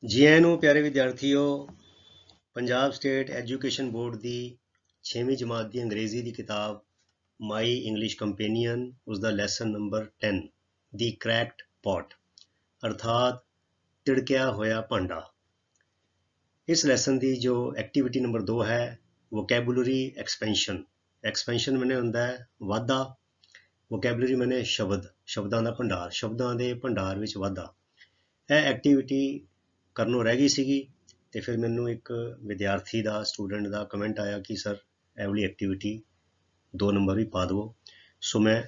जी आया नूं प्यारे विद्यार्थियों। पंजाब स्टेट एजुकेशन बोर्ड की 6वीं जमात की अंग्रेजी की किताब माई इंग्लिश कंपेनियन उसका लैसन नंबर 10 दी क्रैक्ड पॉट अर्थात तिड़किया होया भांडा। इस लैसन की जो एक्टिविटी नंबर 2 है वोकैबुलरी एक्सपेंशन। एक्सपेंशन मैंने होंदा है वाधा, वोकैबुलरी मैंने शब्द, शब्दों का भंडार, शब्दों के भंडार विच वाधा। यह एक्टिविटी करनों रह गई सीगी ते फिर मैनू एक विद्यार्थी का स्टूडेंट का कमेंट आया कि सर ਇਹ वाली एक्टिविटी 2 नंबर भी पा दो। सो मैं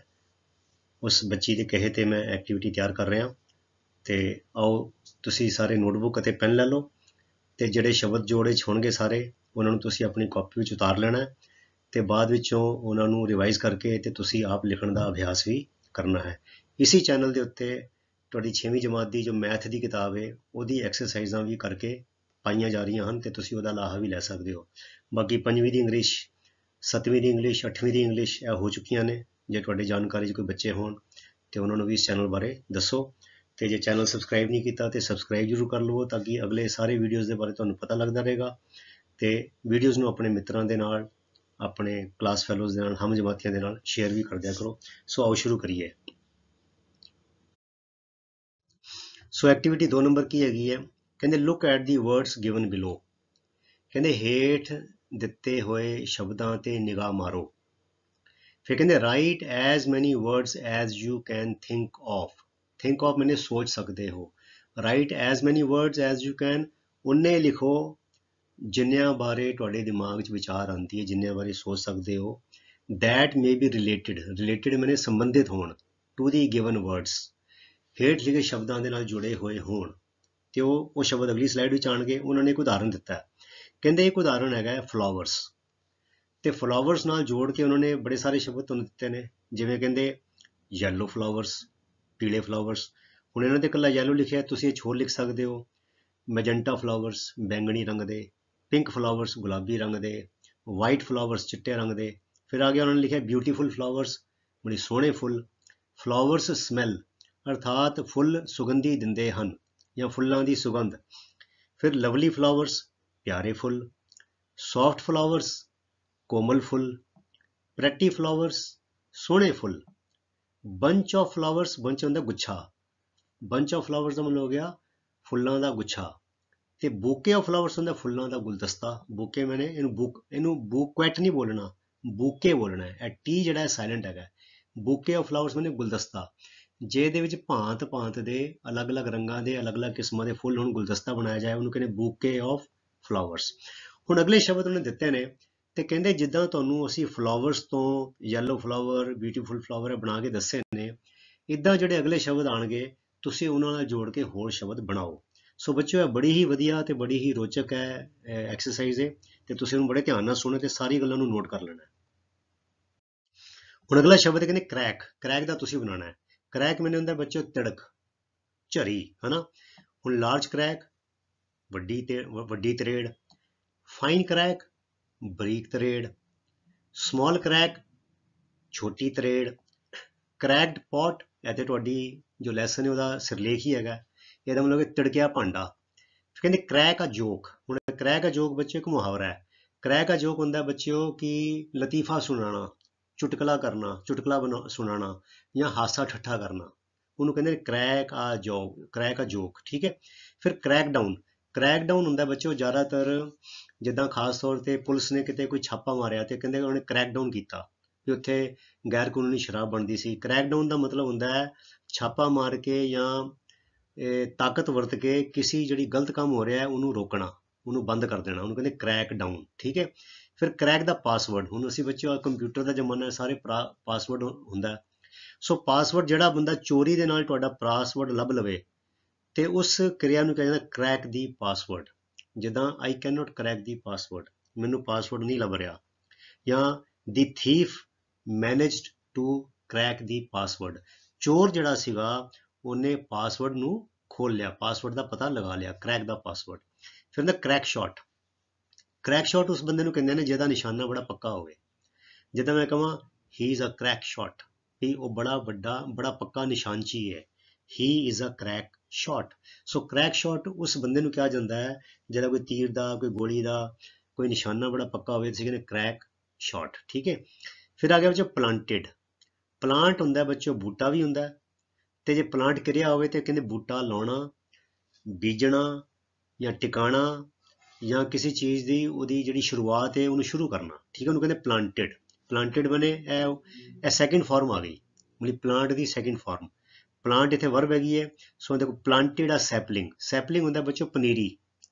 उस बच्ची के कहे ते मैं एक्टिविटी तैयार कर रहा। तो आओ तुसी सारे नोटबुक ਅਤੇ ਪੈਨ ਲੈ ਲਓ ਤੇ ਜਿਹੜੇ ਸ਼ਬਦ ਜੋੜੇ ਹੋਣਗੇ ਸਾਰੇ ਉਹਨਾਂ ਨੂੰ ਤੁਸੀਂ ਆਪਣੀ ਕਾਪੀ ਵਿੱਚ ਉਤਾਰ ਲੈਣਾ ਤੇ ਬਾਅਦ ਵਿੱਚੋਂ ਉਹਨਾਂ ਨੂੰ ਰਿਵਾਈਜ਼ ਕਰਕੇ ਤੇ ਤੁਸੀਂ ਆਪ ਲਿਖਣ ਦਾ ਅਭਿਆਸ ਵੀ ਕਰਨਾ ਹੈ। ਇਸੇ ਚੈਨਲ ਦੇ ਉੱਤੇ ਤੁਹਾਡੀ 6ਵੀਂ ਜਮਾਤ ਦੀ ਜੋ ਮੈਥ ਦੀ ਕਿਤਾਬ ਹੈ ਉਹਦੀ ਐਕਸਰਸਾਈਜ਼ਾਂ ਵੀ ਕਰਕੇ ਪਾਈਆਂ ਜਾ ਰਹੀਆਂ ਹਨ ਤੇ ਤੁਸੀਂ ਉਹਦਾ ਲਾਹਾ ਵੀ ਲੈ ਸਕਦੇ ਹੋ। ਬਾਕੀ 5ਵੀਂ ਦੀ ਇੰਗਲਿਸ਼, 7ਵੀਂ ਦੀ ਇੰਗਲਿਸ਼, 8ਵੀਂ ਦੀ ਇੰਗਲਿਸ਼ ਇਹ ਹੋ ਚੁੱਕੀਆਂ ਨੇ। ਜੇ ਤੁਹਾਡੀ ਜਾਣਕਾਰੀ 'ਚ ਕੋਈ ਬੱਚੇ ਹੋਣ ਤੇ ਉਹਨਾਂ ਨੂੰ ਵੀ ਇਸ ਚੈਨਲ ਬਾਰੇ ਦੱਸੋ ਤੇ ਜੇ ਚੈਨਲ ਸਬਸਕ੍ਰਾਈਬ ਨਹੀਂ ਕੀਤਾ ਤੇ ਸਬਸਕ੍ਰਾਈਬ ਜ਼ਰੂਰ ਕਰ ਲਵੋ ਤਾਂ ਕਿ ਅਗਲੇ ਸਾਰੇ ਵੀਡੀਓਜ਼ ਦੇ ਬਾਰੇ ਤੁਹਾਨੂੰ ਪਤਾ ਲੱਗਦਾ ਰਹੇਗਾ ਤੇ ਵੀਡੀਓਜ਼ ਨੂੰ ਆਪਣੇ ਮਿੱਤਰਾਂ ਦੇ ਨਾਲ, ਆਪਣੇ ਕਲਾਸ ਫੈਲੋਜ਼ ਦੇ ਨਾਲ, ਹਮ ਜਮਾਤੀਆਂ ਦੇ ਨਾਲ ਸ਼ੇਅਰ ਵੀ ਕਰ ਦਿਆ ਕਰੋ। ਸੋ ਆਓ ਸ਼ੁਰੂ ਕਰੀਏ। ਸੋ ਐਕਟੀਵਿਟੀ 2 ਨੰਬਰ ਕੀ ਹੈਗੀ ਹੈ? ਕਹਿੰਦੇ look at the words given below. ਕਹਿੰਦੇ ਹੇਠ ਦਿੱਤੇ ਹੋਏ ਸ਼ਬਦਾਂ ਤੇ ਨਿਗਾਹ ਮਾਰੋ। ਫਿਰ ਕਹਿੰਦੇ ਰਾਈਟ ਐਜ਼ ਮੈਨੀ words as you can think of. Think of ਮੈਨੇ ਸੋਚ ਸਕਦੇ ਹੋ। ਰਾਈਟ ਐਜ਼ ਮੈਨੀ ਵਰਡਸ ਐਜ਼ ਯੂ ਕੈਨ, ਉਨੇ ਲਿਖੋ ਜਿੰਨਿਆਂ ਬਾਰੇ ਤੁਹਾਡੇ ਦਿਮਾਗ 'ਚ ਵਿਚਾਰ ਆਉਂਦੀ ਹੈ, ਜਿੰਨਿਆਂ ਬਾਰੇ ਸੋਚ ਸਕਦੇ ਹੋ। That may be related, related ਮੈਨੇ ਸੰਬੰਧਿਤ ਹੋਣ ਟੂ ਦੀ ਗਿਵਨ ਵਰਡਸ, ਹੇਠ ਲਿਖੇ ਸ਼ਬਦਾਂ ਦੇ ਨਾਲ ਜੁੜੇ ਹੋਏ ਹੋਣ। ਤੇ ਉਹ ਸ਼ਬਦ ਅਗਲੀ ਸਲਾਈਡ ਵਿੱਚ ਆਉਣਗੇ। ਉਹਨਾਂ ਨੇ ਇੱਕ ਉਦਾਹਰਨ ਦਿੱਤਾ ਹੈ। ਕਹਿੰਦੇ ਇੱਕ ਉਦਾਹਰਨ ਹੈਗਾ ਫਲਾਵਰਸ ਤੇ ਫਲਾਵਰਸ ਨਾਲ ਜੋੜ ਕੇ ਉਹਨਾਂ ਨੇ ਬੜੇ ਸਾਰੇ ਸ਼ਬਦ ਤੁਹਾਨੂੰ ਦਿੱਤੇ ਨੇ। ਜਿਵੇਂ ਕਹਿੰਦੇ ਯੈਲੋ ਫਲਾਵਰਸ, ਪੀਲੇ ਫਲਾਵਰਸ। ਹੁਣ ਇਹਨਾਂ ਤੇ ਇਕੱਲਾ ਯੈਲੋ ਲਿਖਿਆ, ਤੁਸੀਂ ਇਹ ਹੋਰ ਲਿਖ ਸਕਦੇ ਹੋ ਮੈਜੈਂਟਾ ਫਲਾਵਰਸ ਬੈਂਗਣੀ ਰੰਗ ਦੇ, ਪਿੰਕ ਫਲਾਵਰਸ ਗੁਲਾਬੀ ਰੰਗ ਦੇ, ਵਾਈਟ ਫਲਾਵਰਸ ਚਿੱਟੇ ਰੰਗ ਦੇ। ਫਿਰ ਆ ਗਿਆ ਉਹਨਾਂ ਨੇ ਲਿਖਿਆ ਬਿਊਟੀਫੁਲ ਫਲਾਵਰਸ, ਬੜੇ ਸੋਹਣੇ ਫੁੱਲ। ਫਲਾਵਰਸ ਸਮੈਲ ਅਰਥਾਤ ਫੁੱਲ ਸੁਗੰਧੀ ਦਿੰਦੇ ਹਨ ਜਾਂ ਫੁੱਲਾਂ ਦੀ ਸੁਗੰਧ। ਫਿਰ ਲਵਲੀ ਫਲਾਵਰਸ ਪਿਆਰੇ ਫੁੱਲ, ਸੌਫਟ ਫਲਾਵਰਸ ਕੋਮਲ ਫੁੱਲ, ਪ੍ਰੈਟੀ ਫਲਾਵਰਸ ਸੋਹਣੇ ਫੁੱਲ, ਬੰਚ ਆਫ ਫਲਾਵਰਸ, ਬੰਚ ਹੁੰਦਾ ਗੁੱਛਾ, ਬੰਚ ਆਫ ਫਲਾਵਰਸ ਦਾ ਮਤਲਬ ਹੋ ਗਿਆ ਫੁੱਲਾਂ ਦਾ ਗੁੱਛਾ। ਤੇ ਬੂਕੇ ਆਫ ਫਲਾਵਰਸ ਹੁੰਦਾ ਫੁੱਲਾਂ ਦਾ ਗੁਲਦਸਤਾ। ਬੂਕੇ ਮੈਨੇ ਇਹਨੂੰ ਬੂਕੈਟ ਨਹੀਂ ਬੋਲਣਾ, ਬੂਕੇ ਬੋਲਣਾ ਹੈ। ਇਹ ਟੀ ਜਿਹੜਾ ਹੈ ਸਾਇਲੈਂਟ ਹੈਗਾ। ਬੂਕੇ ਆਫ ਫਲਾਵਰਸ ਮੈਨੇ ਗੁਲਦਸਤਾ, ਜੇ ਇਹਦੇ ਵਿੱਚ ਭਾਂਤ ਭਾਂਤ ਦੇ ਅਲੱਗ-ਅਲੱਗ ਰੰਗਾਂ ਦੇ ਅਲੱਗ-ਅਲੱਗ ਕਿਸਮਾਂ ਦੇ ਫੁੱਲ ਹੁਣ ਗੁਲਦਸਤਾ ਬਣਾਇਆ ਜਾਏ ਉਹਨੂੰ ਕਹਿੰਦੇ ਬੂਕੇ ਆਫ ਫਲਾਵਰਸ। ਹੁਣ ਅਗਲੇ ਸ਼ਬਦ ਉਹਨੇ ਦਿੱਤੇ ਨੇ ਤੇ ਕਹਿੰਦੇ ਜਿੱਦਾਂ ਤੁਹਾਨੂੰ ਅਸੀਂ ਫਲਾਵਰਸ ਤੋਂ ਯੈਲੋ ਫਲਾਵਰ, ਬਿਊਟੀਫੁਲ ਫਲਾਵਰ ਬਣਾ ਕੇ ਦੱਸੇ ਨੇ, ਇੱਦਾਂ ਜਿਹੜੇ ਅਗਲੇ ਸ਼ਬਦ ਆਣਗੇ ਤੁਸੀਂ ਉਹਨਾਂ ਨਾਲ ਜੋੜ ਕੇ ਹੋਰ ਸ਼ਬਦ ਬਣਾਓ। ਸੋ ਬੱਚਿਓ ਇਹ ਬੜੀ ਹੀ ਵਧੀਆ ਤੇ ਬੜੀ ਹੀ ਰੋਚਕ ਹੈ ਐਕਸਰਸਾਈਜ਼ ਹੈ ਤੇ ਤੁਸੀਂ ਇਹਨੂੰ ਬੜੇ ਧਿਆਨ ਨਾਲ ਸੁਣੋ ਤੇ ਸਾਰੀ ਗੱਲਾਂ ਨੂੰ ਨੋਟ ਕਰ ਲੈਣਾ। ਹੁਣ ਅਗਲਾ ਸ਼ਬਦ ਕਹਿੰਦੇ ਕ੍ਰੈਕ। ਕ੍ਰੈਕ ਦਾ ਤੁਸੀਂ ਬਣਾਉਣਾ ਹੈ। ਕ੍ਰੈਕ ਮੈਨੇ ਹੁੰਦਾ ਬੱਚਿਓ ਤਿੜਕ, ਝਰੀ, ਹਨਾ। ਹੁਣ ਲਾਰਜ ਕ੍ਰੈਕ ਵੱਡੀ ਤਰੇੜ, ਫਾਈਨ ਕ੍ਰੈਕ ਬਰੀਕ ਤਰੇੜ, ਸਮਾਲ ਕ੍ਰੈਕ ਛੋਟੀ ਤਰੇੜ, ਕਰੈਕਡ ਪੌਟ ਇਹ ਤੇ ਤੁਹਾਡੀ ਜੋ ਲੈਸਨ ਹੈ ਉਹਦਾ ਸਿਰਲੇਖ ਹੀ ਹੈਗਾ। ਇਹਦਾ ਮਤਲਬ ਕਿ ਤਿੜਕਿਆ ਭਾਂਡਾ। ਕਹਿੰਦੇ ਕਰੈਕ ਆ ਜੋਕ। ਹੁਣ ਕਰੈਕ ਆ ਜੋਕ ਬੱਚਿਓ ਇੱਕ ਮੁਹਾਵਰਾ ਹੈ। ਕਰੈਕ ਆ ਜੋਕ ਹੁੰਦਾ ਬੱਚਿਓ ਕਿ ਲਤੀਫਾ ਸੁਣਾਉਣਾ, ਚੁਟਕਲਾ ਕਰਨਾ, ਚੁਟਕਲਾ ਸੁਣਾਉਣਾ ਜਾਂ ਹਾਸਾ ਠੱਠਾ ਕਰਨਾ, ਉਹਨੂੰ ਕਹਿੰਦੇ ਕਰੈਕ ਆ ਜੋਕ, ਕਰੈਕ ਆ ਜੋਕ, ਠੀਕ ਹੈ। ਫਿਰ ਕਰੈਕ ਡਾਊਨ। ਕਰੈਕ ਡਾਊਨ ਹੁੰਦਾ ਬੱਚਿਓ ਜ਼ਿਆਦਾਤਰ ਜਿੱਦਾਂ ਖਾਸ ਤੌਰ ਤੇ ਪੁਲਿਸ ਨੇ ਕਿਤੇ ਕੋਈ ਛਾਪਾ ਮਾਰਿਆ ਤੇ ਕਹਿੰਦੇ ਉਹਨੇ ਕਰੈਕ ਡਾਊਨ ਕੀਤਾ ਕਿ ਉੱਥੇ ਗੈਰ ਕਾਨੂੰਨੀ ਸ਼ਰਾਬ ਬਣਦੀ ਸੀ। ਕਰੈਕ ਡਾਊਨ ਦਾ ਮਤਲਬ ਹੁੰਦਾ ਹੈ ਛਾਪਾ ਮਾਰ ਕੇ ਜਾਂ ਤਾਕਤ ਵਰਤ ਕੇ ਕਿਸੇ ਜਿਹੜੀ ਗਲਤ ਕੰਮ ਹੋ ਰਿਹਾ ਹੈ ਉਹਨੂੰ ਰੋਕਣਾ, ਉਹਨੂੰ ਬੰਦ ਕਰ ਦੇਣਾ, ਉਹਨੂੰ ਕਹਿੰਦੇ ਕਰੈਕ ਡਾਊਨ, ਠੀਕ ਹੈ। ਫਿਰ ਕਰੈਕ ਦਾ ਪਾਸਵਰਡ। ਹੁਣ ਅਸੀਂ ਬੱਚਿਓ ਕੰਪਿਊਟਰ ਦਾ ਜ਼ਮਾਨਾ, ਸਾਰੇ ਪਾਸਵਰਡ ਹੁੰਦਾ। ਸੋ ਪਾਸਵਰਡ ਜਿਹੜਾ ਬੰਦਾ ਚੋਰੀ ਦੇ ਨਾਲ ਤੁਹਾਡਾ ਪਾਸਵਰਡ ਲੱਭ ਲਵੇ ਤੇ ਉਸ ਕਿਰਿਆ ਨੂੰ ਕਿਹਾ ਜਾਂਦਾ ਕਰੈਕ ਦੀ ਪਾਸਵਰਡ। ਜਿੱਦਾਂ I can not crack the password, ਮੈਨੂੰ ਪਾਸਵਰਡ ਨਹੀਂ ਲੱਭ ਰਿਹਾ। ਜਾਂ ਦੀ thief managed to crack the password, ਚੋਰ ਜਿਹੜਾ ਸੀਗਾ ਉਹਨੇ ਪਾਸਵਰਡ ਨੂੰ ਖੋਲ ਲਿਆ, ਪਾਸਵਰਡ ਦਾ ਪਤਾ ਲਗਾ ਲਿਆ, ਕਰੈਕ ਦਾ ਪਾਸਵਰਡ। ਫਿਰ ਹੁੰਦਾ ਕਰੈਕ ਸ਼ਾਟ। ਕਰੈਕ ਸ਼ਾਟ ਉਸ ਬੰਦੇ ਨੂੰ ਕਹਿੰਦੇ ਨੇ ਜਿਹਦਾ ਨਿਸ਼ਾਨਾ ਬੜਾ ਪੱਕਾ ਹੋਵੇ। ਜਿੱਦਾਂ ਮੈਂ ਕਹਾਂ he is a crack shot, ਵੀ ਉਹ ਬੜਾ ਵੱਡਾ ਬੜਾ ਪੱਕਾ ਨਿਸ਼ਾਨਚੀ ਹੈ। He is a crack shot. So crack shot ਉਸ ਬੰਦੇ ਨੂੰ ਕਿਹਾ ਜਾਂਦਾ ਹੈ ਜਿਹੜਾ ਕੋਈ ਤੀਰ ਦਾ, ਕੋਈ ਗੋਲੀ ਦਾ ਕੋਈ ਨਿਸ਼ਾਨਾ ਬੜਾ ਪੱਕਾ ਹੋਵੇ, ਤੁਸੀਂ ਕਹਿੰਦੇ ਕ੍ਰੈਕ ਸ਼ਾਟ। ਠੀਕ ਹੈ। ਫਿਰ ਆ ਗਿਆ ਬੱਚੋ ਪਲਾਂਟਡ। ਪਲਾਂਟ ਹੁੰਦਾ ਬੱਚੋ ਬੂਟਾ ਵੀ ਹੁੰਦਾ, ਤੇ ਜੇ ਪਲਾਂਟ ਕਰਿਆ ਹੋਵੇ ਤੇ ਕਹਿੰਦੇ ਬੂਟਾ ਲਾਉਣਾ, ਬੀਜਣਾ ਜਾਂ ਟਿਕਾਣਾ, ਜਾਂ ਕਿਸੇ ਚੀਜ਼ ਦੀ ਉਹਦੀ ਜਿਹੜੀ ਸ਼ੁਰੂਆਤ ਹੈ ਉਹਨੂੰ ਸ਼ੁਰੂ ਕਰਨਾ। ਠੀਕ ਹੈ, ਉਹਨੂੰ ਕਹਿੰਦੇ ਪਲਾਂਟਡ। ਪਲਾਂਟਡ ਬਣੇ ਇਹ ਸੈਕਿੰਡ ਫਾਰਮ ਆ ਗਈ, ਮਤਲਬ ਪਲਾਂਟ ਦੀ ਸੈਕਿੰਡ ਫਾਰਮ। ਪਲਾਂਟ ਇੱਥੇ ਵਰਬ ਹੈਗੀ ਹੈ। ਸੋ ਦੇਖੋ ਪਲਾਂਟਡ ਆ ਸੈਪਲਿੰਗ। ਸੈਪਲਿੰਗ ਹੁੰਦਾ ਬੱਚੋ ਪਨੀਰੀ,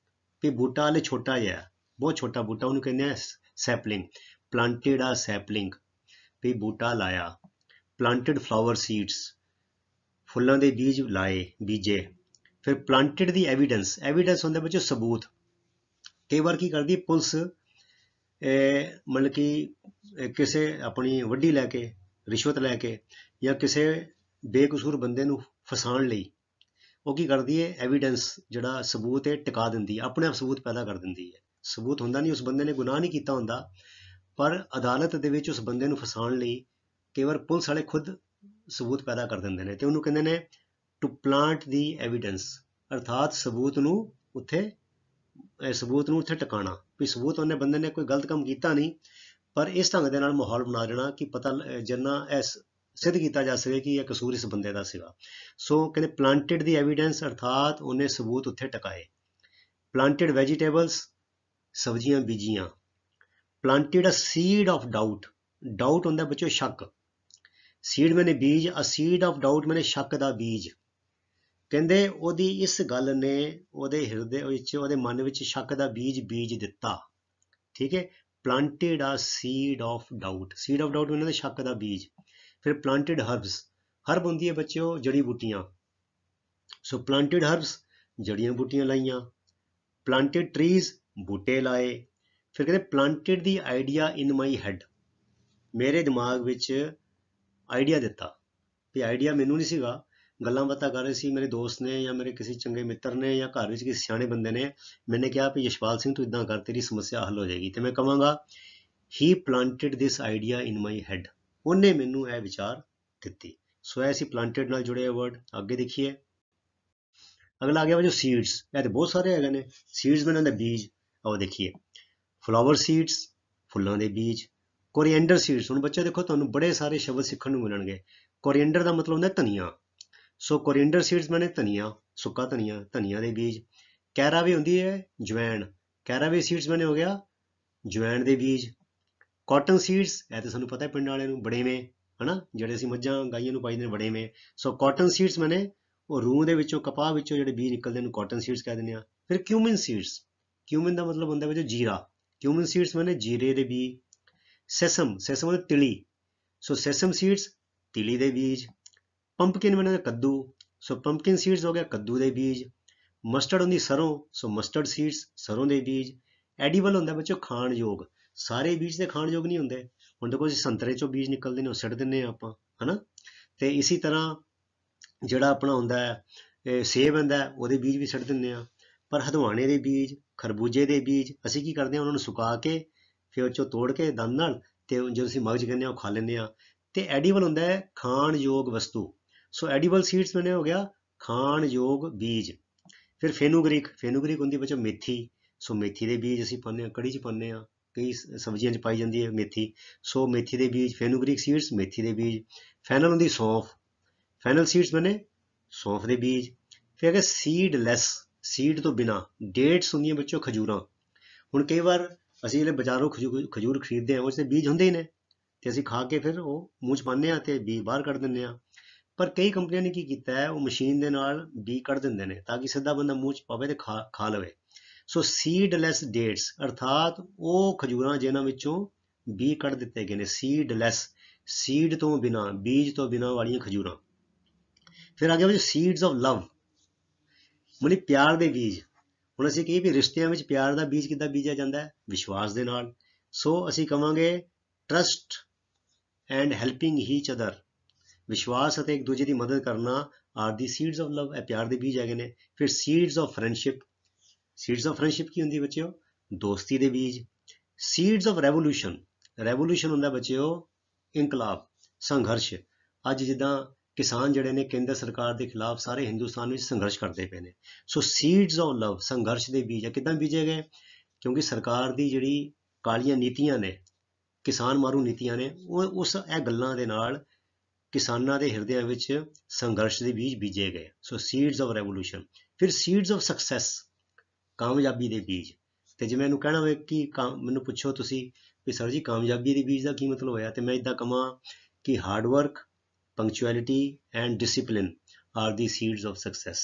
ਵੀ ਬੂਟਾ ਹਾਲੇ ਛੋਟਾ ਜਿਹਾ, ਬਹੁਤ ਛੋਟਾ ਬੂਟਾ, ਉਹਨੂੰ ਕਹਿੰਦੇ ਆ ਸੈਪਲਿੰਗ। ਪਲਾਂਟਡ ਆ ਸੈਪਲਿੰਗ, ਵੀ ਬੂਟਾ ਲਾਇਆ। ਪਲਾਂਟਡ ਫਲਾਵਰ ਸੀਡਸ, ਫੁੱਲਾਂ ਦੇ ਬੀਜ ਲਾਏ, ਬੀਜੇ। ਫਿਰ ਪਲਾਂਟਡ ਦੀ ਐਵੀਡੈਂਸ। ਐਵੀਡੈਂਸ ਹੁੰਦਾ ਬੱਚੋ ਸਬੂਤ। ਕਈ ਵਾਰ ਕੀ ਕਰਦੀ ਪੁਲਿਸ ਮਤਲਬ ਕਿ ਕਿਸੇ ਆਪਣੀ ਵੱਢੀ ਲੈ ਕੇ, ਰਿਸ਼ਵਤ ਲੈ ਕੇ, ਜਾਂ ਕਿਸੇ ਬੇਕਸੂਰ ਬੰਦੇ ਨੂੰ ਫਸਾਉਣ ਲਈ ਉਹ ਕੀ ਕਰਦੀ ਹੈ, ਐਵੀਡੈਂਸ ਜਿਹੜਾ ਸਬੂਤ ਹੈ ਟਿਕਾ ਦਿੰਦੀ ਹੈ, ਆਪਣੇ ਆਪ ਸਬੂਤ ਪੈਦਾ ਕਰ ਦਿੰਦੀ ਹੈ। ਸਬੂਤ ਹੁੰਦਾ ਨਹੀਂ, ਉਸ ਬੰਦੇ ਨੇ ਗੁਨਾਹ ਨਹੀਂ ਕੀਤਾ ਹੁੰਦਾ, ਪਰ ਅਦਾਲਤ ਦੇ ਵਿੱਚ ਉਸ ਬੰਦੇ ਨੂੰ ਫਸਾਉਣ ਲਈ ਕਈ ਵਾਰ ਪੁਲਿਸ ਵਾਲੇ ਖੁਦ ਸਬੂਤ ਪੈਦਾ ਕਰ ਦਿੰਦੇ ਨੇ, ਤੇ ਉਹਨੂੰ ਕਹਿੰਦੇ ਨੇ ਟੂ ਪਲਾਂਟ ਦੀ ਐਵੀਡੈਂਸ, ਅਰਥਾਤ ਸਬੂਤ ਨੂੰ ਉੱਥੇ ਟਿਕਾਣਾ। ਵੀ ਸਬੂਤ ਉਹਨੇ ਬੰਦੇ ਨੇ ਕੋਈ ਗਲਤ ਕੰਮ ਕੀਤਾ ਨਹੀਂ, ਪਰ ਇਸ ਢੰਗ ਦੇ ਨਾਲ ਮਾਹੌਲ ਬਣਾ ਦੇਣਾ ਕਿ ਪਤਾ ਜਿੰਨਾ ਇਸ ਸਿੱਧ ਕੀਤਾ ਜਾ ਸਕੇ ਕਿ ਇਹ ਕਸੂਰ ਇਸ ਬੰਦੇ ਦਾ ਸੀਗਾ। ਸੋ ਕਹਿੰਦੇ ਪਲਾਂਟਡ ਦੀ ਐਵੀਡੈਂਸ, ਅਰਥਾਤ ਉਹਨੇ ਸਬੂਤ ਉੱਥੇ ਟਿਕਾਏ। ਪਲਾਂਟਡ ਵੈਜੀਟੇਬਲਸ, ਸਬਜ਼ੀਆਂ ਬੀਜੀਆਂ। Planted a seed of doubt. Doubt ਹੁੰਦਾ ਬੱਚੋ ਸ਼ੱਕ। ਸੀਡ ਮੈਨੇ ਬੀਜ, ਅ ਸੀਡ ਆਫ ਡਾਊਟ ਮੈਨੇ ਸ਼ੱਕ ਦਾ ਬੀਜ। ਕਹਿੰਦੇ ਉਹਦੀ ਇਸ ਗੱਲ ਨੇ ਉਹਦੇ ਹਿਰਦੇ ਵਿੱਚ, ਉਹਦੇ ਮਨ ਵਿੱਚ ਸ਼ੱਕ ਦਾ ਬੀਜ ਦਿੱਤਾ। ਠੀਕ ਹੈ। ਪਲਾਂਟਡ ਆ seed of doubt. Seed of doubt ਉਹਨਾਂ ਦੇ ਸ਼ੱਕ ਦਾ ਬੀਜ। ਫਿਰ ਪਲਾਂਟਡ ਹਰਬਸ। ਹਰਬ ਹੁੰਦੀ ਹੈ ਬੱਚਿਓ ਜੜੀ ਬੂਟੀਆਂ। ਸੋ ਪਲਾਂਟਡ ਹਰਬਸ, ਜੜੀਆਂ ਬੂਟੀਆਂ ਲਾਈਆਂ। ਪਲਾਂਟਡ ਟਰੀਜ਼, ਬੂਟੇ ਲਾਏ। ਫਿਰ ਕਹਿੰਦੇ planted the idea in my head. ਮੇਰੇ ਦਿਮਾਗ ਵਿੱਚ ਆਈਡੀਆ ਦਿੱਤਾ, ਵੀ ਆਈਡੀਆ ਮੈਨੂੰ ਨਹੀਂ ਸੀਗਾ, ਗੱਲਾਂ ਬਾਤਾਂ ਕਰ ਰਹੇ ਸੀ ਮੇਰੇ ਦੋਸਤ ਨੇ, ਜਾਂ ਮੇਰੇ ਕਿਸੇ ਚੰਗੇ ਮਿੱਤਰ ਨੇ, ਜਾਂ ਘਰ ਵਿੱਚ ਕਿਸੇ ਸਿਆਣੇ ਬੰਦੇ ਨੇ ਮੈਨੇ ਕਿਹਾ ਵੀ ਯਸ਼ਪਾਲ ਸਿੰਘ ਤੂੰ ਇੱਦਾਂ ਕਰ, ਤੇਰੀ ਸਮੱਸਿਆ ਹੱਲ ਹੋ ਜਾਏਗੀ। ਤੇ ਮੈਂ ਕਹਾਂਗਾ he planted this idea in my head. ਉਹਨੇ ਮੈਨੂੰ ਇਹ ਵਿਚਾਰ ਦਿੱਤੀ। ਸੋ ਇਹ ਸੀ ਪਲਾਂਟਡ ਨਾਲ ਜੁੜੇ ਵਰਡ। ਅੱਗੇ ਦੇਖੀਏ, ਅਗਲਾ ਆ ਗਿਆ ਜੋ ਸੀਡਸ। ਇਹ ਤੇ ਬਹੁਤ ਸਾਰੇ ਹੈਗੇ ਨੇ। ਸੀਡਸ ਮੈਨਾਂ ਦੇ ਬੀਜ। ਆਓ ਦੇਖੀਏ, ਫਲਾਵਰ ਸੀਡਸ, ਫੁੱਲਾਂ ਦੇ ਬੀਜ। Coriander seeds. ਹੁਣ ਬੱਚੇ ਦੇਖੋ ਤੁਹਾਨੂੰ ਬੜੇ ਸਾਰੇ ਸ਼ਬਦ ਸਿੱਖਣ ਨੂੰ ਮਿਲਣਗੇ। ਕੋਰੀਐਂਡਰ ਦਾ ਮਤਲਬ ਹੁੰਦਾ ਧਨੀਆ। ਸੋ ਕੋਰੀਐਂਡਰ ਸੀਡਸ ਮੈਨੇ ਧਨੀਆ, ਸੁੱਕਾ ਧਨੀਆ, ਧਨੀਆ ਦੇ ਬੀਜ। ਕੈਰਾਵੇ ਹੁੰਦੀ ਹੈ ਜਵੈਣ। ਕੈਰਾਵੇ ਸੀਡਸ ਮੈਨੇ ਹੋ ਗਿਆ ਜਵੈਣ ਦੇ ਬੀਜ। ਕਾਟਨ ਸੀਡਸ, ਇਹ ਤਾਂ ਸਾਨੂੰ ਪਤਾ ਹੈ ਪਿੰਡ ਵਾਲਿਆਂ ਨੂੰ, ਬੜੇਵੇਂ, ਹਨਾ, ਜਿਹੜੇ ਅਸੀਂ ਮੱਝਾਂ ਗਾਈਆਂ ਨੂੰ ਪਾਈਦੇ ਨੇ ਬੜੇਵੇਂ। ਸੋ ਕਾਟਨ ਸੀਡਸ ਮੈਨੇ ਉਹ ਰੂਹ ਦੇ ਵਿੱਚੋਂ, ਕਪਾਹ ਵਿੱਚੋਂ ਜਿਹੜੇ ਬੀਜ ਨਿਕਲਦੇ ਨੇ ਕਾਟਨ ਸੀਡਸ ਕਹਿ ਦਿੰਦੇ ਆ। ਫਿਰ ਕਿਊਮਿਨ ਸੀਡਸ। ਕਿਊਮਿਨ ਦਾ ਮਤਲਬ ਹੁੰਦਾ ਵਿੱਚ ਜੀਰਾ। ਕਿਊਮਿਨ ਸੀਡਸ ਮੈਨੇ ਜੀਰੇ ਦੇ ਬੀਜ। ਸੈਸਮ, ਸੈਸਮ ਮਤਲਬ ਤਿਲੀ। ਸੋ ਸੈਸਮ ਸੀਡਸ, ਤਿਲੀ ਦੇ ਬੀਜ। ਪੰਪਕਿਨ ਮੈਨੇ ਕੱਦੂ। ਸੋ ਪੰਪਕਿਨ ਸੀਡਸ ਹੋ ਗਿਆ ਕੱਦੂ ਦੇ ਬੀਜ। ਮਸਟਰਡ ਹੁੰਦੀ ਸਰੋਂ। ਸੋ ਮਸਟਰਡ ਸੀਡਸ, ਸਰੋਂ ਦੇ ਬੀਜ। ਐਡੀਬਲ ਹੁੰਦਾ ਬੱਚੋ ਖਾਣ ਯੋਗ। ਸਾਰੇ ਬੀਜ ਤੇ ਖਾਣ ਯੋਗ ਨਹੀਂ ਹੁੰਦੇ। ਹੁਣ ਦੇਖੋ ਅਸੀਂ ਸੰਤਰੇ ਚੋਂ ਬੀਜ ਨਿਕਲਦੇ ਨੇ, ਉਹ ਸਿੱਟ ਦਿੰਦੇ ਆ ਆਪਾਂ, ਹਨਾ। ਤੇ ਇਸੇ ਤਰ੍ਹਾਂ ਜਿਹੜਾ ਆਪਣਾ ਹੁੰਦਾ ਹੈ ਸੇਬ ਹੁੰਦਾ, ਉਹਦੇ ਬੀਜ ਵੀ ਸਿੱਟ ਦਿੰਦੇ ਆ। ਪਰ ਹਦਵਾਣੇ ਦੇ ਬੀਜ, ਖਰਬੂਜੇ ਦੇ ਬੀਜ ਅਸੀਂ ਕੀ ਕਰਦੇ ਹਾਂ, ਉਹਨਾਂ ਨੂੰ ਸੁਕਾ ਕੇ ਫਿਰ ਉਹ ਚੋਂ ਤੋੜ ਕੇ ਦੰਦ ਨਾਲ, ਤੇ ਜਦੋਂ ਅਸੀਂ ਮਗਜ਼ ਕਹਿੰਦੇ ਹਾਂ ਉਹ ਖਾ ਲੈਂਦੇ ਹਾਂ। ਤੇ ਐਡੀਬਲ ਹੁੰਦਾ ਹੈ ਖਾਣ ਯੋਗ ਵਸਤੂ। ਸੋ ਐਡੀਬਲ ਸੀਡਸ ਮੈਨੇ ਹੋ ਗਿਆ ਖਾਣ ਯੋਗ ਬੀਜ। ਫਿਰ ਫੇਨੂਗ੍ਰੀਕ। ਫੇਨੂਗ੍ਰੀਕ ਹੁੰਦੀ ਬੱਚੋ ਮੇਥੀ। ਸੋ ਮੇਥੀ ਦੇ ਬੀਜ ਅਸੀਂ ਪਾਉਂਦੇ ਹਾਂ, ਕੜੀ 'ਚ ਪਾਉਂਦੇ ਹਾਂ, ਕਈ ਸਬਜ਼ੀਆਂ 'ਚ ਪਾਈ ਜਾਂਦੀ ਹੈ ਮੇਥੀ। ਸੋ ਮੇਥੀ ਦੇ ਬੀਜ, ਫੇਨੂਗ੍ਰੀਕ ਸੀਡਸ, ਮੇਥੀ ਦੇ ਬੀਜ। ਫੈਨਲ ਹੁੰਦੀ ਸੌਂਫ। ਫੈਨਲ ਸੀਡਸ ਮੈਨੇ ਸੌਂਫ ਦੇ ਬੀਜ। ਫਿਰ ਹੈਗਾ ਸੀਡਲੈਸ, ਸੀਡ ਤੋਂ ਬਿਨਾਂ। ਡੇਟਸ ਹੁੰਦੀਆਂ ਬੱਚੋ ਖਜੂਰਾਂ। ਹੁਣ ਕਈ ਵਾਰ ਅਸੀਂ ਜਿਹੜੇ ਬਾਜ਼ਾਰੋਂ ਖਜੂਰ ਖਰੀਦਦੇ ਹਾਂ, ਉਹ 'ਚ ਤੇ ਬੀਜ ਹੁੰਦੇ ਹੀ ਨੇ, ਤੇ ਅਸੀਂ ਖਾ ਕੇ ਫਿਰ ਉਹ ਮੂੰਹ 'ਚ ਪਾਉਂਦੇ ਹਾਂ ਤੇ ਬੀਜ ਬਾਹਰ ਕੱਢ ਦਿੰਦੇ ਹਾਂ। ਪਰ ਕਈ ਕੰਪਨੀਆਂ ਨੇ ਕੀ ਕੀਤਾ ਹੈ, ਉਹ ਮਸ਼ੀਨ ਦੇ ਨਾਲ ਬੀਜ ਕੱਢ ਦਿੰਦੇ ਨੇ ਤਾਂ ਕਿ ਸਿੱਧਾ ਬੰਦਾ ਮੂੰਹ 'ਚ ਪਾਵੇ ਤੇ ਖਾ ਲਵੇ। ਸੋ ਸੀਡਲੈਸ ਡੇਟਸ, ਅਰਥਾਤ ਉਹ ਖਜੂਰਾਂ ਜਿਨ੍ਹਾਂ ਵਿੱਚੋਂ ਬੀਜ ਕੱਢ ਦਿੱਤੇ ਗਏ ਨੇ। ਸੀਡਲੈਸ, ਸੀਡ ਤੋਂ ਬਿਨਾਂ, ਬੀਜ ਤੋਂ ਬਿਨਾਂ ਵਾਲੀਆਂ ਖਜੂਰਾਂ। ਫਿਰ ਆ ਗਿਆ ਵਿੱਚ ਸੀਡਸ ਆਫ ਲਵ, ਮਤਲਬ ਪਿਆਰ ਦੇ ਬੀਜ। ਹੁਣ ਅਸੀਂ ਕਹੀਏ ਵੀ ਰਿਸ਼ਤਿਆਂ ਵਿੱਚ ਪਿਆਰ ਦਾ ਬੀਜ ਕਿੱਦਾਂ ਬੀਜਿਆ ਜਾਂਦਾ ਹੈ, ਵਿਸ਼ਵਾਸ ਦੇ ਨਾਲ। ਸੋ ਅਸੀਂ ਕਵਾਂਗੇ trust and helping each other. ਵਿਸ਼ਵਾਸ ਅਤੇ ਇੱਕ ਦੂਜੇ ਦੀ ਮਦਦ ਕਰਨਾ are the seeds of love, ਇਹ ਪਿਆਰ ਦੇ ਬੀਜ ਹੈਗੇ ਨੇ। ਫਿਰ seeds of friendship. Seeds of friendship ਕੀ ਹੁੰਦੀ ਬੱਚਿਓ, ਦੋਸਤੀ ਦੇ ਬੀਜ। Seeds of revolution. ਰੈਵੋਲੂਸ਼ਨ ਹੁੰਦਾ ਬੱਚਿਓ ਇਨਕਲਾਬ, ਸੰਘਰਸ਼। ਅੱਜ ਜਿੱਦਾਂ ਕਿਸਾਨ ਜਿਹੜੇ ਨੇ ਕੇਂਦਰ ਸਰਕਾਰ ਦੇ ਖਿਲਾਫ ਸਾਰੇ ਹਿੰਦੁਸਤਾਨ ਵਿੱਚ ਸੰਘਰਸ਼ ਕਰਦੇ ਪਏ ਨੇ। ਸੋ ਸੀਡਸ ਆਫ ਲਵ, ਸੰਘਰਸ਼ ਦੇ ਬੀਜ ਆ। ਕਿੱਦਾਂ ਬੀਜੇ ਗਏ? ਕਿਉਂਕਿ ਸਰਕਾਰ ਦੀ ਜਿਹੜੀ ਕਾਲੀਆਂ ਨੀਤੀਆਂ ਨੇ, ਕਿਸਾਨ ਮਾਰੂ ਨੀਤੀਆਂ ਨੇ, ਇਹ ਗੱਲਾਂ ਦੇ ਨਾਲ ਕਿਸਾਨਾਂ ਦੇ ਹਿਰਦਿਆਂ ਵਿੱਚ ਸੰਘਰਸ਼ ਦੇ ਬੀਜ ਬੀਜੇ ਗਏ। ਸੋ ਸੀਡਸ ਆਫ ਰੈਵੋਲੂਸ਼ਨ। ਫਿਰ ਸੀਡਸ ਆਫ ਸਕਸੈਸ, ਕਾਮਯਾਬੀ ਦੇ ਬੀਜ। ਤੇ ਜੇ ਮੈਨੂੰ ਕਹਿਣਾ ਹੋਵੇ ਕਿ ਮੈਨੂੰ ਪੁੱਛੋ ਤੁਸੀਂ ਵੀ ਸਰ ਜੀ ਕਾਮਯਾਬੀ ਦੇ ਬੀਜ ਦਾ ਕੀ ਮਤਲਬ ਹੋਇਆ, ਤੇ ਮੈਂ ਇੱਦਾਂ ਕਹਾਂ ਕਿ hard work, punctuality and discipline are the seeds of success.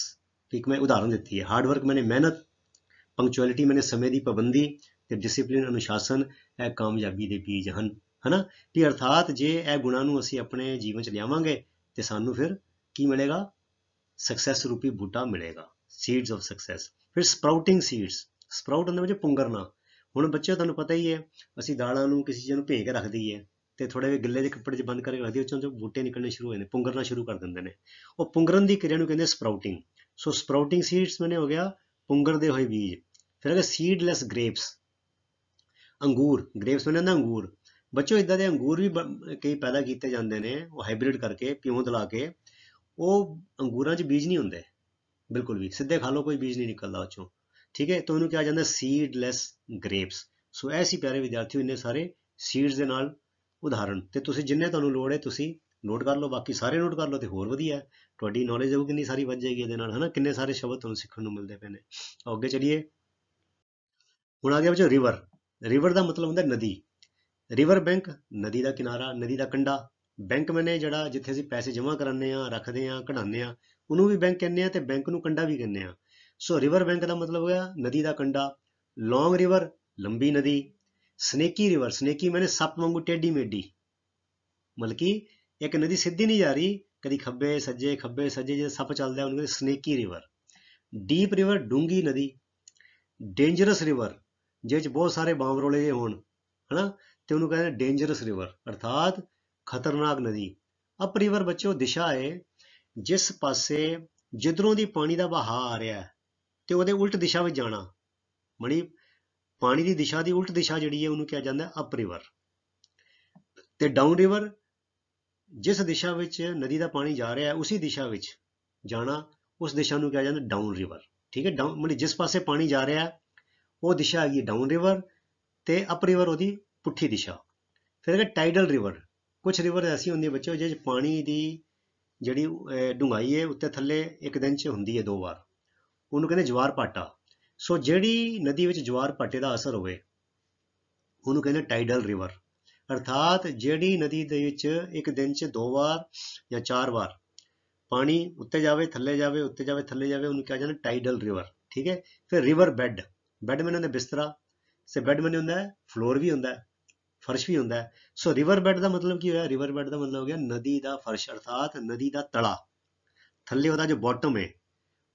ਇੱਕ ਮੈਂ ਉਦਾਹਰਨ ਦਿੱਤੀ ਹੈ, ਹਾਰਡ ਵਰਕ ਮੈंने ਮਿਹਨਤ, ਪੰਕਚੁਅਲਿਟੀ ਮੈंने ਸਮੇਂ ਦੀ ਪਾਬੰਦੀ, ਤੇ ਡਿਸਿਪਲਿਨ ਅਨੁਸ਼ਾਸਨ, ਇਹ ਕਾਮਯਾਬੀ ਦੇ ਬੀਜ ਹਨ, ਹਨਾ। ਕਿ ਅਰਥਾਤ ਜੇ ਇਹ ਗੁਣਾਂ ਨੂੰ ਅਸੀਂ ਆਪਣੇ ਜੀਵਨ 'ਚ ਲਿਆਵਾਂਗੇ ਤੇ ਸਾਨੂੰ ਫਿਰ ਕੀ ਮਿਲੇਗਾ? ਸਕਸੈਸ ਰੂਪੀ ਬੂਟਾ ਮਿਲੇਗਾ, ਸੀਡਸ ਆਫ ਸਕਸੈਸ। ਫਿਰ ਸਪਰਾਊਟਿੰਗ ਸੀਡਸ, ਸਪਰਾਊਟ ਹੁੰਦਾ ਵਿੱਚ ਪੁੰਗਰਨਾ। ਹੁਣ ਬੱਚੇ ਤੁਹਾਨੂੰ ਪਤਾ ਹੀ ਹੈ, ਅਸੀਂ ਦਾਲਾਂ ਨੂੰ ਕਿਸੇ ਚੀਜ਼ ਨੂੰ ਭੇ ਕੇ ਰੱਖ ਦਈਏ ਤੇ ਥੋੜੇ ਜਿਹੇ ਗਿੱਲੇ ਦੇ ਕੱਪੜੇ 'ਚ ਬੰਦ ਕਰਕੇ ਰੱਖ ਦਈਏ, ਉਹ 'ਚੋਂ ਬੂਟੇ ਨਿਕਲਣੇ ਸ਼ੁਰੂ ਹੋ ਜਾਂਦੇ, ਪੁੰਗਰਨਾ ਸ਼ੁਰੂ ਕਰ ਦਿੰਦੇ ਨੇ। ਉਹ ਪੁੰਗਰਨ ਦੀ ਕਿਰਿਆ ਨੂੰ ਕਹਿੰਦੇ ਸਪਰਾਊਟਿੰਗ। ਸੋ ਸਪਰਾਊਟਿੰਗ ਸੀਡਸ ਮੈਨੇ ਹੋ ਗਿਆ ਪੁੰਗਰਦੇ ਹੋਏ ਬੀਜ। ਫਿਰ ਅਗਰ ਸੀਡਲੈਸ ਗ੍ਰੇਪਸ, ਅੰਗੂਰ, ਗ੍ਰੇਪਸ ਮੈਨੇ ਹੁੰਦਾ ਅੰਗੂਰ। ਬੱਚੋ ਇੱਦਾਂ ਦੇ ਅੰਗੂਰ ਵੀ ਕਈ ਪੈਦਾ ਕੀਤੇ ਜਾਂਦੇ ਨੇ, ਉਹ ਹਾਈਬ੍ਰਿਡ ਕਰਕੇ, ਪਿਉਂਦ ਲਾ ਕੇ। ਉਹ ਅੰਗੂਰਾਂ 'ਚ ਬੀਜ ਨਹੀਂ ਹੁੰਦੇ ਬਿਲਕੁਲ ਵੀ, ਸਿੱਧੇ ਖਾ ਲਓ ਕੋਈ ਬੀਜ ਨਹੀਂ ਨਿਕਲਦਾ ਉਹ 'ਚੋਂ, ਠੀਕ ਹੈ। ਤਾਂ ਉਹਨੂੰ ਕਿਹਾ ਜਾਂਦਾ ਸੀਡਲੈਸ ਗ੍ਰੇਪਸ। ਸੋ ਇਹ ਸੀ ਪਿਆਰੇ ਵਿਦਿਆਰਥੀਓ ਇੰਨੇ ਸਾਰੇ ਸੀਡਸ ਦੇ ਨਾਲ ਉਦਾਹਰਣ। ਤੇ ਤੁਸੀਂ ਜਿੰਨੇ ਤੁਹਾਨੂੰ ਲੋੜ ਹੈ ਤੁਸੀਂ ਨੋਟ ਕਰ ਲਓ, ਬਾਕੀ ਸਾਰੇ ਨੋਟ ਕਰ ਲਓ ਤੇ ਹੋਰ ਵਧੀਆ ਹੈ, ਤੁਹਾਡੀ ਨੌਲੇਜ ਉਹ ਕਿੰਨੀ ਸਾਰੀ ਵੱਧ ਜਾਏਗੀ ਇਹਦੇ ਨਾਲ, ਹਨਾ। ਕਿੰਨੇ ਸਾਰੇ ਸ਼ਬਦ ਤੁਹਾਨੂੰ ਸਿੱਖਣ ਨੂੰ ਮਿਲਦੇ ਪਏ ਨੇ। ਅੱਗੇ ਚਲੀਏ, ਹੁਣ ਆ ਗਿਆ ਬੱਚੋ ਰਿਵਰ। ਰਿਵਰ ਦਾ ਮਤਲਬ ਹੁੰਦਾ ਨਦੀ। ਰਿਵਰ ਬੈਂਕ, ਨਦੀ ਦਾ ਕਿਨਾਰਾ, ਨਦੀ ਦਾ ਕੰਢਾ। ਬੈਂਕ ਮੈਨੇ ਜਿਹੜਾ ਜਿੱਥੇ ਅਸੀਂ ਪੈਸੇ ਜਮ੍ਹਾਂ ਕਰਾਉਂਦੇ ਹਾਂ, ਰੱਖਦੇ ਹਾਂ, ਕਢਾਉਂਦੇ ਹਾਂ, ਉਹਨੂੰ ਵੀ ਬੈਂਕ ਕਹਿੰਦੇ ਆ, ਤੇ ਬੈਂਕ ਨੂੰ ਕੰਢਾ ਵੀ ਕਹਿੰਦੇ ਆ। ਸੋ ਰਿਵਰ ਬੈਂਕ ਦਾ ਮਤਲਬ ਹੋਇਆ ਨਦੀ ਦਾ ਕੰਢਾ। ਲੌਂਗ ਰਿਵਰ, ਲੰਬੀ ਨਦੀ। ਸਨੇਕੀ ਰਿਵਰ, ਸਨੇਕੀ ਮੈਨੇ ਸੱਪ ਵਾਂਗੂ ਟੇਢੀ ਮੇਢੀ, ਮਤਲਬ ਕਿ ਇੱਕ ਨਦੀ ਸਿੱਧੀ ਨਹੀਂ ਜਾ ਰਹੀ, ਕਦੀ ਖੱਬੇ ਸੱਜੇ ਜੇ ਸੱਪ ਚੱਲਦਾ, ਉਹਨੂੰ ਕਹਿੰਦੇ ਸਨੇਕੀ ਰਿਵਰ। ਡੀਪ ਰਿਵਰ, ਡੂੰਗੀ ਨਦੀ। ਡੇਂਜਰਸ ਰਿਵਰ, ਜਿਹਦੇ 'ਚ ਬਹੁਤ ਸਾਰੇ ਬਾਂਵ ਰੋਲੇ ਜਿਹੇ ਹੋਣ, ਹਨਾ, ਤੇ ਉਹਨੂੰ ਕਹਿੰਦੇ ਡੇਂਜਰਸ ਰਿਵਰ, ਅਰਥਾਤ ਖਤਰਨਾਕ ਨਦੀ। ਅਪ ਰਿਵਰ ਬੱਚੋ ਦਿਸ਼ਾ ਹੈ, ਜਿਸ ਪਾਸੇ ਜਿੱਧਰੋਂ ਦੀ ਪਾਣੀ ਦਾ ਵਹਾਅ ਆ ਰਿਹਾ ਤੇ ਉਹਦੇ ਉਲਟ ਦਿਸ਼ਾ ਵਿੱਚ ਜਾਣਾ, ਮਣੀ ਪਾਣੀ ਦੀ ਦਿਸ਼ਾ ਦੀ ਉਲਟ ਦਿਸ਼ਾ ਜਿਹੜੀ ਹੈ ਉਹਨੂੰ ਕਿਹਾ ਜਾਂਦਾ ਅਪ ਰਿਵਰ। ਤੇ ਡਾਊਨ ਰਿਵਰ, ਜਿਸ ਦਿਸ਼ਾ ਵਿੱਚ ਨਦੀ ਦਾ ਪਾਣੀ ਜਾ ਰਿਹਾ ਹੈ ਉਸੇ ਦਿਸ਼ਾ ਵਿੱਚ ਜਾਣਾ, ਉਸ ਦਿਸ਼ਾ ਨੂੰ ਕਿਹਾ ਜਾਂਦਾ ਡਾਊਨ ਰਿਵਰ, ਠੀਕ ਹੈ। ਡਾਊਨ ਮਤਲਬ ਜਿਸ ਪਾਸੇ ਪਾਣੀ ਜਾ ਰਿਹਾ ਉਹ ਦਿਸ਼ਾ ਹੈਗੀ ਡਾਊਨ ਰਿਵਰ, ਤੇ ਅਪ ਰਿਵਰ ਉਹਦੀ ਪੁੱਠੀ ਦਿਸ਼ਾ। ਫਿਰ ਹੈਗਾ ਟਾਈਡਲ ਰਿਵਰ। ਕੁਝ ਰਿਵਰ ਐਸੀ ਹੁੰਦੀ ਬੱਚੋ ਜਿਹਦੇ 'ਚ ਪਾਣੀ ਦੀ ਜਿਹੜੀ ਡੂੰਘਾਈ ਹੈ ਉੱਤੇ ਥੱਲੇ ਇੱਕ ਦਿਨ 'ਚ ਹੁੰਦੀ ਹੈ 2 ਵਾਰ, ਉਹਨੂੰ ਕਹਿੰਦੇ ਜਵਾਰ ਭਾਟਾ। ਸੋ ਜਿਹੜੀ ਨਦੀ ਵਿੱਚ ਜਵਾਰ ਭਾਟੇ ਦਾ ਅਸਰ ਹੋਵੇ ਉਹਨੂੰ ਕਹਿੰਦੇ ਟਾਈਡਲ ਰਿਵਰ, ਅਰਥਾਤ ਜਿਹੜੀ ਨਦੀ ਦੇ ਵਿੱਚ ਇੱਕ ਦਿਨ 'ਚ 2 ਵਾਰ ਜਾਂ 4 ਵਾਰ ਪਾਣੀ ਉੱਤੇ ਜਾਵੇ ਥੱਲੇ ਜਾਵੇ, ਉੱਤੇ ਜਾਵੇ ਥੱਲੇ ਜਾਵੇ, ਉਹਨੂੰ ਕਿਹਾ ਜਾਂਦਾ ਟਾਈਡਲ ਰਿਵਰ, ਠੀਕ ਹੈ। ਫਿਰ ਰਿਵਰ ਬੈੱਡ, ਬੈੱਡ ਮੈਨੇ ਹੁੰਦਾ ਬਿਸਤਰਾ, ਸੇ ਬੈੱਡ ਮੈਨੇ ਹੁੰਦਾ ਹੈ ਫਲੋਰ ਵੀ ਹੁੰਦਾ ਹੈ, ਫਰਸ਼ ਵੀ ਹੁੰਦਾ ਹੈ। ਸੋ ਰਿਵਰ ਬੈੱਡ ਦਾ ਮਤਲਬ ਕੀ ਹੋਇਆ? ਰਿਵਰ ਬੈੱਡ ਦਾ ਮਤਲਬ ਹੋ ਗਿਆ ਨਦੀ ਦਾ ਫਰਸ਼, ਅਰਥਾਤ ਨਦੀ ਦਾ ਤਲਾ, ਥੱਲੇ ਉਹਦਾ ਜੋ ਬਾਟਮ ਹੈ,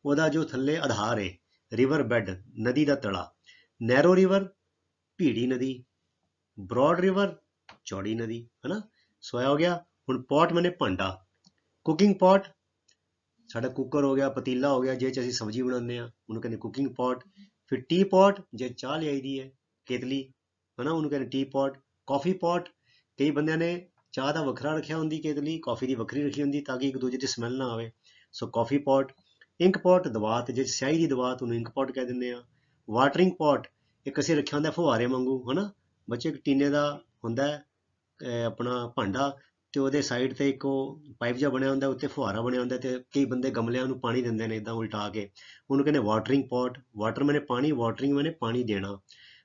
ਉਹਦਾ ਜੋ ਥੱਲੇ ਆਧਾਰ ਹੈ, ਰਿਵਰ ਬੈੱਡ, ਨਦੀ ਦਾ ਤਲਾ। ਨੈਰੋ ਰਿਵਰ, ਭੀੜੀ ਨਦੀ। ਬ੍ਰੌਡ ਰਿਵਰ, ਚੌੜੀ ਨਦੀ, ਹਨਾ। ਸੋ ਇਹ ਹੋ ਗਿਆ। ਹੁਣ ਪੋਟ ਮੈਨੇ ਭਾਂਡਾ, ਕੁਕਿੰਗ ਪੋਟ, ਸਾਡਾ ਕੁੱਕਰ ਹੋ ਗਿਆ, ਪਤੀਲਾ ਹੋ ਗਿਆ, ਜਿਹਦੇ 'ਚ ਅਸੀਂ ਸਬਜ਼ੀ ਬਣਾਉਂਦੇ ਹਾਂ, ਉਹਨੂੰ ਕਹਿੰਦੇ ਕੁਕਿੰਗ ਪੋਟ। ਫਿਰ ਟੀ ਪੋਟ, ਜੇ ਚਾਹ ਲਿਆਈ ਦੀ ਹੈ, ਕੇਤਲੀ, ਹਨਾ, ਉਹਨੂੰ ਕਹਿੰਦੇ ਟੀ ਪੋਟ। ਕਾਫੀ ਪੋਟ, ਕਈ ਬੰਦਿਆਂ ਨੇ ਚਾਹ ਦਾ ਵੱਖਰਾ ਰੱਖਿਆ ਹੁੰਦੀ ਕੇਤਲੀ, ਕਾਫੀ ਦੀ ਵੱਖਰੀ ਰੱਖੀ ਹੁੰਦੀ ਤਾਂ ਕਿ ਇੱਕ ਦੂਜੇ ਦੀ ਸਮੈਲ ਨਾ ਆਵੇ। ਸੋ ਕਾਫੀ ਪੋਟ। ਇੰਕ ਪੋਟ, ਦਵਾਤ, ਜੇ ਸਿਆਹੀ ਦੀ ਦਵਾਤ ਉਹਨੂੰ ਇੰਕ ਪੋਟ ਕਹਿ ਦਿੰਦੇ ਆ। ਵਾਟਰਿੰਗ ਪੋਟ, ਇੱਕ ਅਸੀਂ ਰੱਖਿਆ ਹੁੰਦਾ ਫੁਹਾਰੇ ਵਾਂਗੂ, ਹਨਾ ਬੱਚੇ, ਇੱਕ ਟੀਨੇ ਦਾ ਹੁੰਦਾ ਆਪਣਾ ਭਾਂਡਾ, ਤੇ ਉਹਦੇ ਸਾਈਡ ਤੇ ਇੱਕ ਉਹ ਪਾਈਪ ਜਿਹਾ ਬਣਿਆ ਹੁੰਦਾ, ਉੱਤੇ ਫੁਹਾਰਾ ਬਣਿਆ ਹੁੰਦਾ, ਤੇ ਕਈ ਬੰਦੇ ਗਮਲਿਆਂ ਨੂੰ ਪਾਣੀ ਦਿੰਦੇ ਨੇ ਇੱਦਾਂ ਉਲਟਾ ਕੇ, ਉਹਨੂੰ ਕਹਿੰਦੇ ਵਾਟਰਿੰਗ ਪੋਟ। ਵਾਟਰ ਮੈਨੇ ਪਾਣੀ, ਵਾਟਰਿੰਗ ਮੈਨੇ ਪਾਣੀ ਦੇਣਾ।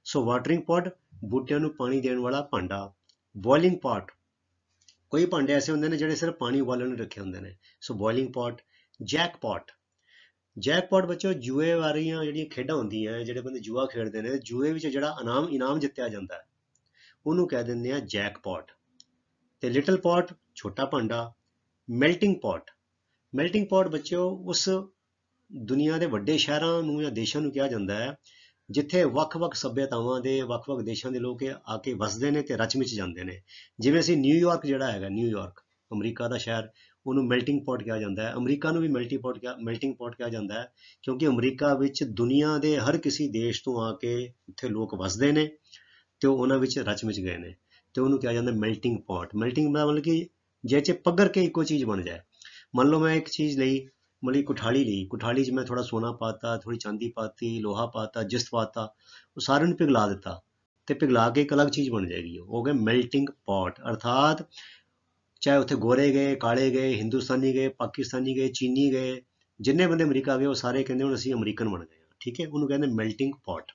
ਸੋ ਵਾਟਰਿੰਗ ਪੋਟ, ਬੂਟਿਆਂ ਨੂੰ ਪਾਣੀ ਦੇਣ ਵਾਲਾ ਭਾਂਡਾ। ਬੋਇਲਿੰਗ ਪੋਟ, ਕੋਈ ਭਾਂਡੇ ਐਸੇ ਹੁੰਦੇ ਨੇ ਜਿਹੜੇ ਸਿਰਫ ਪਾਣੀ ਉਬਾਲਣ ਨੂੰ ਰੱਖੇ ਹੁੰਦੇ ਨੇ, so boiling pot. Jackpot, jackpot ਬੱਚੋ ਜੂਏ ਵਾਲੀਆਂ ਜਿਹੜੀਆਂ ਖੇਡਾਂ ਹੁੰਦੀਆਂ, ਜਿਹੜੇ ਬੰਦੇ ਜੂਆ ਖੇਡਦੇ ਨੇ, ਜੂਏ ਵਿੱਚ ਜਿਹੜਾ ਇਨਾਮ ਜਿੱਤਿਆ ਜਾਂਦਾ ਉਹਨੂੰ ਕਹਿ ਦਿੰਦੇ ਆ ਜੈਕ ਪੋਟ। ਤੇ ਲਿਟਲ ਪੋਟ, ਛੋਟਾ ਭਾਂਡਾ। ਮੈਲਟਿੰਗ ਪੋਟ, ਮੈਲਟਿੰਗ ਪੋਟ ਬੱਚਿਓ ਉਸ ਦੁਨੀਆ ਦੇ ਵੱਡੇ ਸ਼ਹਿਰਾਂ ਨੂੰ ਜਾਂ ਦੇਸ਼ਾਂ ਨੂੰ ਕਿਹਾ ਜਾਂਦਾ ਹੈ ਜਿੱਥੇ ਵੱਖ-ਵੱਖ ਸੱਭਿਅਤਾਵਾਂ ਦੇ, ਵੱਖ-ਵੱਖ ਦੇਸ਼ਾਂ ਦੇ ਲੋਕ ਆ ਕੇ ਵਸਦੇ ਨੇ ਤੇ ਰਚ ਮਿਚ ਜਾਂਦੇ ਨੇ। ਜਿਵੇਂ ਅਸੀਂ ਨਿਊਯਾਰਕ ਜਿਹੜਾ ਹੈਗਾ, ਨਿਊਯਾਰਕ ਅਮਰੀਕਾ ਦਾ ਸ਼ਹਿਰ, ਉਹਨੂੰ ਮੈਲਟਿੰਗ ਪੋਟ ਕਿਹਾ ਜਾਂਦਾ ਹੈ। ਅਮਰੀਕਾ ਨੂੰ ਵੀ ਮੈਲਟਿੰਗ ਪੋਟ ਕਿਹਾ ਜਾਂਦਾ ਹੈ ਕਿਉਂਕਿ ਅਮਰੀਕਾ ਵਿੱਚ ਦੁਨੀਆ ਦੇ ਹਰ ਕਿਸੇ ਦੇਸ਼ ਤੋਂ ਆ ਕੇ ਉੱਥੇ ਲੋਕ ਵਸਦੇ ਨੇ ਤੇ ਉਹ ਉਹਨਾਂ ਵਿੱਚ ਰਚ ਮਿਚ ਗਏ ਨੇ, ਤੇ ਉਹਨੂੰ ਕਿਹਾ ਜਾਂਦਾ ਮੈਲਟਿੰਗ ਪੋਟ। ਮੈਲਟਿੰਗ ਦਾ ਮਤਲਬ ਕਿ ਜਿਹਦੇ 'ਚ ਪੱਗਰ ਕੇ ਇੱਕੋ ਚੀਜ਼ ਬਣ ਜਾਏ। ਮੰਨ ਲਓ ਮੈਂ ਇੱਕ ਚੀਜ਼ ਲਈ, ਮਤਲਬ ਕੁਠਾਲੀ ਲਈ, ਕੁਠਾਲੀ 'ਚ ਮੈਂ ਥੋੜਾ ਸੋਨਾ ਪਾਤਾ, ਥੋੜੀ ਚਾਂਦੀ ਪਾਤੀ, ਲੋਹਾ ਪਾਤਾ, ਜਿਸਤ ਪਾਤਾ, ਉਹ ਸਾਰਿਆਂ ਨੂੰ ਪਿਘਲਾ ਦਿੱਤਾ ਤੇ ਪਿਘਲਾ ਕੇ ਇੱਕ ਅਲੱਗ ਚੀਜ਼ ਬਣ ਜਾਏਗੀ। ਉਹ ਹੋ ਗਿਆ ਮੈਲਟਿੰਗ ਪॉट। ਅਰਥਾਤ ਚਾਹੇ ਉੱਥੇ ਗੋਰੇ ਗਏ, ਕਾਲੇ ਗਏ, ਹਿੰਦੁਸਤਾਨੀ ਗਏ, ਪਾਕਿਸਤਾਨੀ ਗਏ, ਚੀਨੀ ਗਏ, ਜਿੰਨੇ ਬੰਦੇ ਅਮਰੀਕਾ ਗਏ ਉਹ ਸਾਰੇ ਕਹਿੰਦੇ ਹੁਣ ਅਸੀਂ ਅਮਰੀਕਨ ਬਣ ਗਏ। ਠੀਕ ਹੈ, ਉਹਨੂੰ ਕਹਿੰਦੇ ਮੈਲਟਿੰਗ ਪॉट।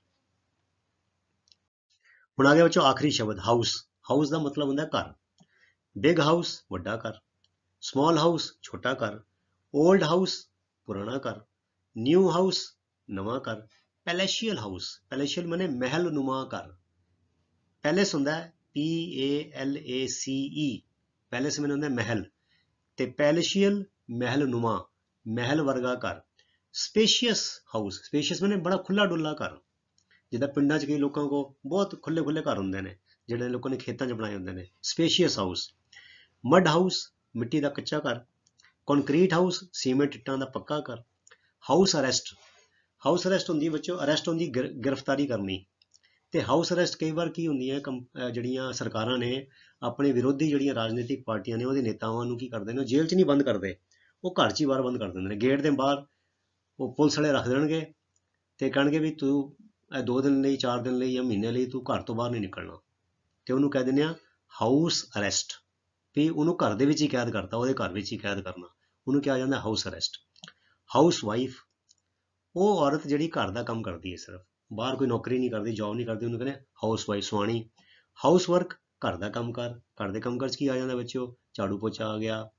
ਹੁਣ ਆ ਗਿਆ ਬੱਚੋ ਆਖਰੀ ਸ਼ਬਦ ਹਾਊਸ। ਹਾਊਸ ਦਾ ਮਤਲਬ ਹੁੰਦਾ ਘਰ। ਬਿਗ ਹਾਊਸ ਵੱਡਾ ਘਰ, ਸਮਾਲ ਹਾਊਸ ਛੋਟਾ ਘਰ, ਓਲਡ ਹਾਊਸ ਪੁਰਾਣਾ ਘਰ, ਨਿਊ ਹਾਊਸ ਨਵਾਂ ਘਰ, ਪੈਲੇਸ਼ੀਅਲ ਹਾਊਸ। ਪੈਲੇਸ਼ੀਅਲ ਮਾਨੇ ਮਹਿਲ ਨੁਮਾ ਘਰ। ਪੈਲੇਸ ਹੁੰਦਾ ਹੈ PALACE, ਪੈਲੇਸ ਮੈਨੂੰ ਹੁੰਦਾ ਮਹਿਲ, ਤੇ ਪੈਲੇਸ਼ੀਅਲ ਮਹਿਲ ਨੁਮਾ, ਮਹਿਲ ਵਰਗਾ ਘਰ। ਸਪੇਸ਼ੀਅਸ ਹਾਊਸ, ਸਪੇਸ਼ੀਅਸ ਮਾਨੇ ਬੜਾ ਖੁੱਲਾ ਡੁੱਲਾ ਘਰ। ਜਿੱਦਾਂ ਪਿੰਡਾਂ 'ਚ ਕਈ ਲੋਕਾਂ ਕੋਲ ਬਹੁਤ ਖੁੱਲੇ ਖੁੱਲੇ ਘਰ ਹੁੰਦੇ ਨੇ, ਜਿਹੜੇ ਲੋਕਾਂ ਨੇ ਖੇਤਾਂ 'ਚ ਬਣਾਏ ਹੁੰਦੇ ਨੇ, ਸਪੇਸ਼ੀਅਸ ਹਾਊਸ। ਮਡ ਹਾਊਸ ਮਿੱਟੀ ਦਾ ਕੱਚਾ ਘਰ, ਕੰਕਰੀਟ ਹਾਊਸ ਸੀਮੈਂਟ ਇੱਟਾਂ ਦਾ ਪੱਕਾ ਘਰ। ਹਾਊਸ ਅਰੈਸਟ, ਹਾਊਸ ਅਰੈਸਟ ਹੁੰਦੀ ਬੱਚੋ, ਅਰੈਸਟ ਹੁੰਦੀ ਗ੍ਰਿਫਤਾਰੀ ਕਰਨੀ। ਤੇ ਹਾਊਸ ਅਰੈਸਟ ਕਈ ਵਾਰ ਕੀ ਹੁੰਦੀਆਂ, ਜਿਹੜੀਆਂ ਸਰਕਾਰਾਂ ਨੇ ਆਪਣੇ ਵਿਰੋਧੀ ਜਿਹੜੀਆਂ ਰਾਜਨੀਤਿਕ ਪਾਰਟੀਆਂ ਨੇ ਉਹਦੇ ਨੇਤਾਵਾਂ ਨੂੰ ਕੀ ਕਰਦੇ ਨੇ, ਜੇਲ੍ਹ 'ਚ ਨਹੀਂ ਬੰਦ ਕਰਦੇ, ਉਹ ਘਰ 'ਚ ਹੀ ਬਾਹਰ ਬੰਦ ਕਰ ਦਿੰਦੇ ਨੇ, ਗੇਟ ਦੇ ਬਾਹਰ ਉਹ ਪੁਲਿਸ ਵਾਲੇ ਰੱਖ ਦੇਣਗੇ ਤੇ ਕਹਿਣਗੇ ਵੀ ਤੂੰ 2 ਦਿਨ ਲਈ, 4 ਦਿਨ ਲਈ ਜਾਂ ਮਹੀਨੇ ਲਈ ਤੂੰ ਘਰ ਤੋਂ ਬਾਹਰ ਨਹੀਂ ਨਿਕਲਣਾ। ਤੇ ਉਹਨੂੰ ਕਹਿ ਦਿੰਦੇ ਆ ਹਾਊਸ ਅਰੈਸਟ, ਵੀ ਉਹਨੂੰ ਘਰ ਦੇ ਵਿੱਚ ਹੀ ਕੈਦ ਕਰਤਾ, ਉਹਦੇ ਘਰ ਵਿੱਚ ਹੀ ਕੈਦ ਕਰਨਾ, ਉਹਨੂੰ ਕਿਹਾ ਜਾਂਦਾ ਹਾਊਸ ਅਰੈਸਟ। ਹਾਊਸ ਵਾਈਫ, ਉਹ ਔਰਤ ਜਿਹੜੀ ਘਰ ਦਾ ਕੰਮ ਕਰਦੀ ਹੈ, ਸਿਰਫ ਬਾਹਰ ਕੋਈ ਨੌਕਰੀ ਨਹੀਂ ਕਰਦੀ, ਜੌਬ ਨਹੀਂ ਕਰਦੀ, ਉਹਨੂੰ ਕਹਿੰਦੇ ਹਾਊਸ ਵਾਈਫ, ਸੁਆਣੀ। ਹਾਊਸ ਵਰਕ ਘਰ ਦਾ ਕੰਮ ਕਾਰ, ਘਰ ਦੇ ਕੰਮ ਕਾਰ 'ਚ ਕੀ ਆ ਜਾਂਦਾ ਬੱਚਿਓ, ਝਾੜੂ ਪੋਚਾ ਆ ਗਿਆ,